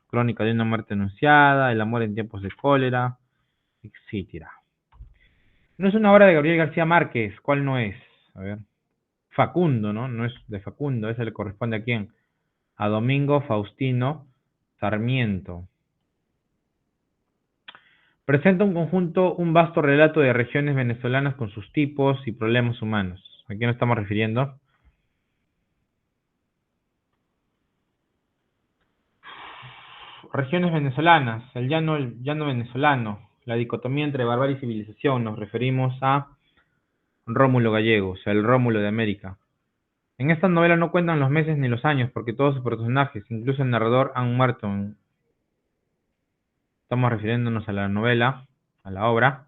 Crónica de una muerte anunciada. El amor en tiempos de cólera. Etcétera. No es una obra de Gabriel García Márquez. ¿Cuál no es? A ver. Facundo, ¿no? No es de Facundo. ¿Ese le corresponde a quién? A Domingo Faustino Sarmiento. Presenta un conjunto, un vasto relato de regiones venezolanas con sus tipos y problemas humanos. ¿A quién nos estamos refiriendo? Regiones venezolanas, el llano venezolano, la dicotomía entre barbarie y civilización. Nos referimos a Rómulo Gallegos, el Rómulo de América. En esta novela no cuentan los meses ni los años, porque todos sus personajes, incluso el narrador, han muerto. Estamos refiriéndonos a la novela, a la obra.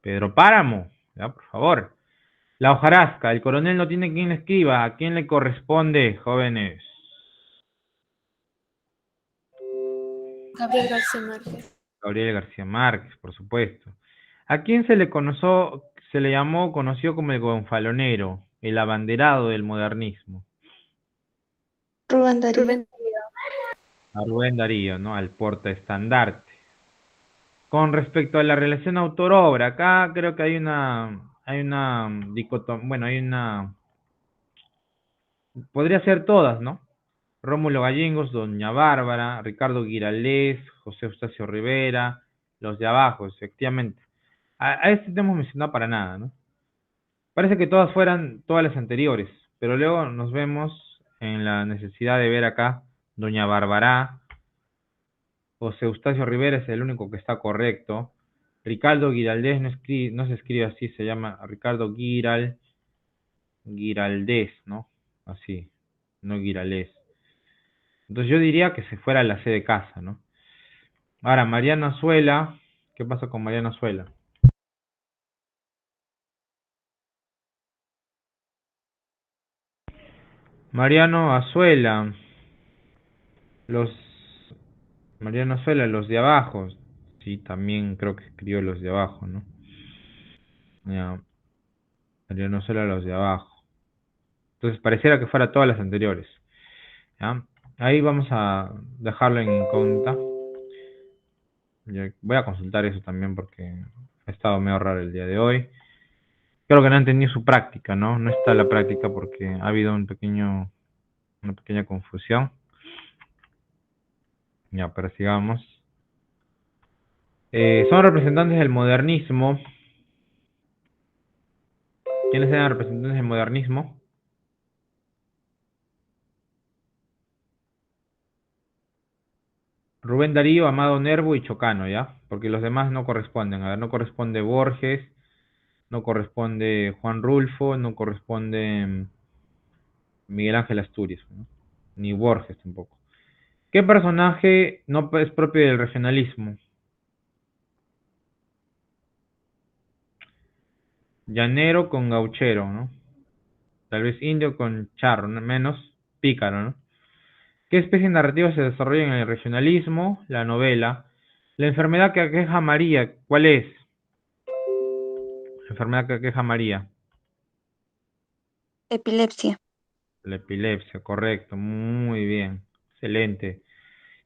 Pedro Páramo, ya, por favor. La hojarasca, el coronel no tiene quien le escriba. ¿A quién le corresponde, jóvenes? Gabriel García Márquez. Gabriel García Márquez, por supuesto. ¿A quién se le llamó, conoció como el gonfalonero? el abanderado del modernismo? Rubén Darío. Rubén A Rubén Darío, ¿no? Al portaestandarte. Con respecto a la relación autor-obra, acá creo que hay una dicotomía, bueno, podría ser todas, ¿no? Rómulo Gallegos, Doña Bárbara, Ricardo Giraldez, José Eustacio Rivera, los de abajo, efectivamente. A este no hemos mencionado para nada, ¿no? Parece que todas fueran todas las anteriores, pero luego nos vemos en la necesidad de ver acá Doña Bárbara, José Eustacio Rivera es el único que está correcto. Ricardo Giraldez no se escribe así, se llama Ricardo Giraldez, ¿no? Así, no Giraldez. Entonces yo diría que se fuera a la C de casa, ¿no? Ahora, Mariano Azuela, ¿qué pasa con Mariano Azuela? Mariano Azuela, los Mariano Azuela, los de abajo. Sí, también creo que escribió los de abajo, ¿no? Ya, Mariano Azuela, los de abajo. Entonces pareciera que fuera todas las anteriores. ¿Ya? Ahí vamos a dejarlo en incógnita. Voy a consultar eso también porque ha estado medio raro el día de hoy. Creo que no han tenido su práctica, ¿no? No está la práctica porque ha habido una pequeña confusión. Ya, pero sigamos. Son representantes del modernismo. ¿Quiénes eran representantes del modernismo? Rubén Darío, Amado Nervo y Chocano, ¿ya? Porque los demás no corresponden. A ver, no corresponde Borges, no corresponde Juan Rulfo, no corresponde Miguel Ángel Asturias, ¿no? Ni Borges tampoco. ¿Qué personaje no es propio del regionalismo? Llanero con gauchero, ¿no? Tal vez indio con charro, ¿no? Menos pícaro, ¿no? ¿Qué especie narrativa se desarrolla en el regionalismo? La novela. La enfermedad que aqueja a María, ¿cuál es? La enfermedad que aqueja a María. Epilepsia. La epilepsia, correcto, muy bien, excelente.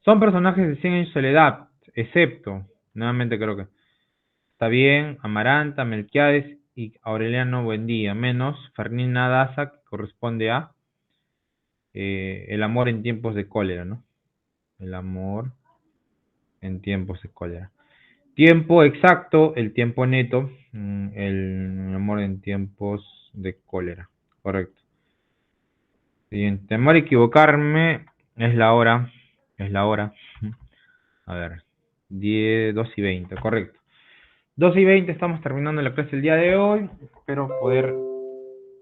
Son personajes de 100 años de soledad, excepto, nuevamente creo que está bien, Amaranta, Melquiades y Aureliano Buendía, menos Fernina Daza, que corresponde a el amor en tiempos de cólera, ¿no? El amor en tiempos de cólera. Tiempo exacto, el tiempo neto, el amor en tiempos de cólera, correcto. Siguiente, temor a equivocarme, es la hora, es la hora. A ver, 2:20, correcto. 2:20, estamos terminando la clase el día de hoy. Espero poder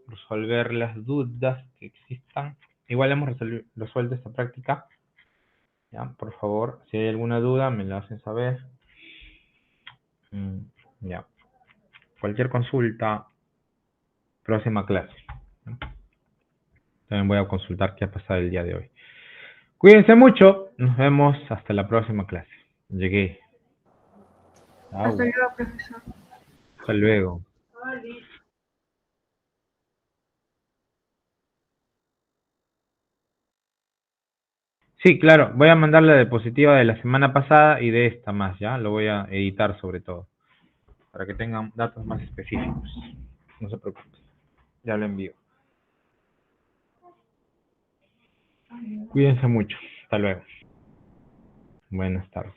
resolver las dudas que existan. Igual hemos resuelto esta práctica. Ya, por favor, si hay alguna duda, me la hacen saber. Ya. Cualquier consulta, próxima clase. También voy a consultar qué ha pasado el día de hoy. Cuídense mucho. Nos vemos hasta la próxima clase. Llegué. Chao. Hasta luego, profesor. Hasta luego. Sí, claro. Voy a mandar la diapositiva de la semana pasada y de esta más, ¿ya? Lo voy a editar sobre todo. Para que tengan datos más específicos. No se preocupen. Ya lo envío. Cuídense mucho. Hasta luego. Buenas tardes.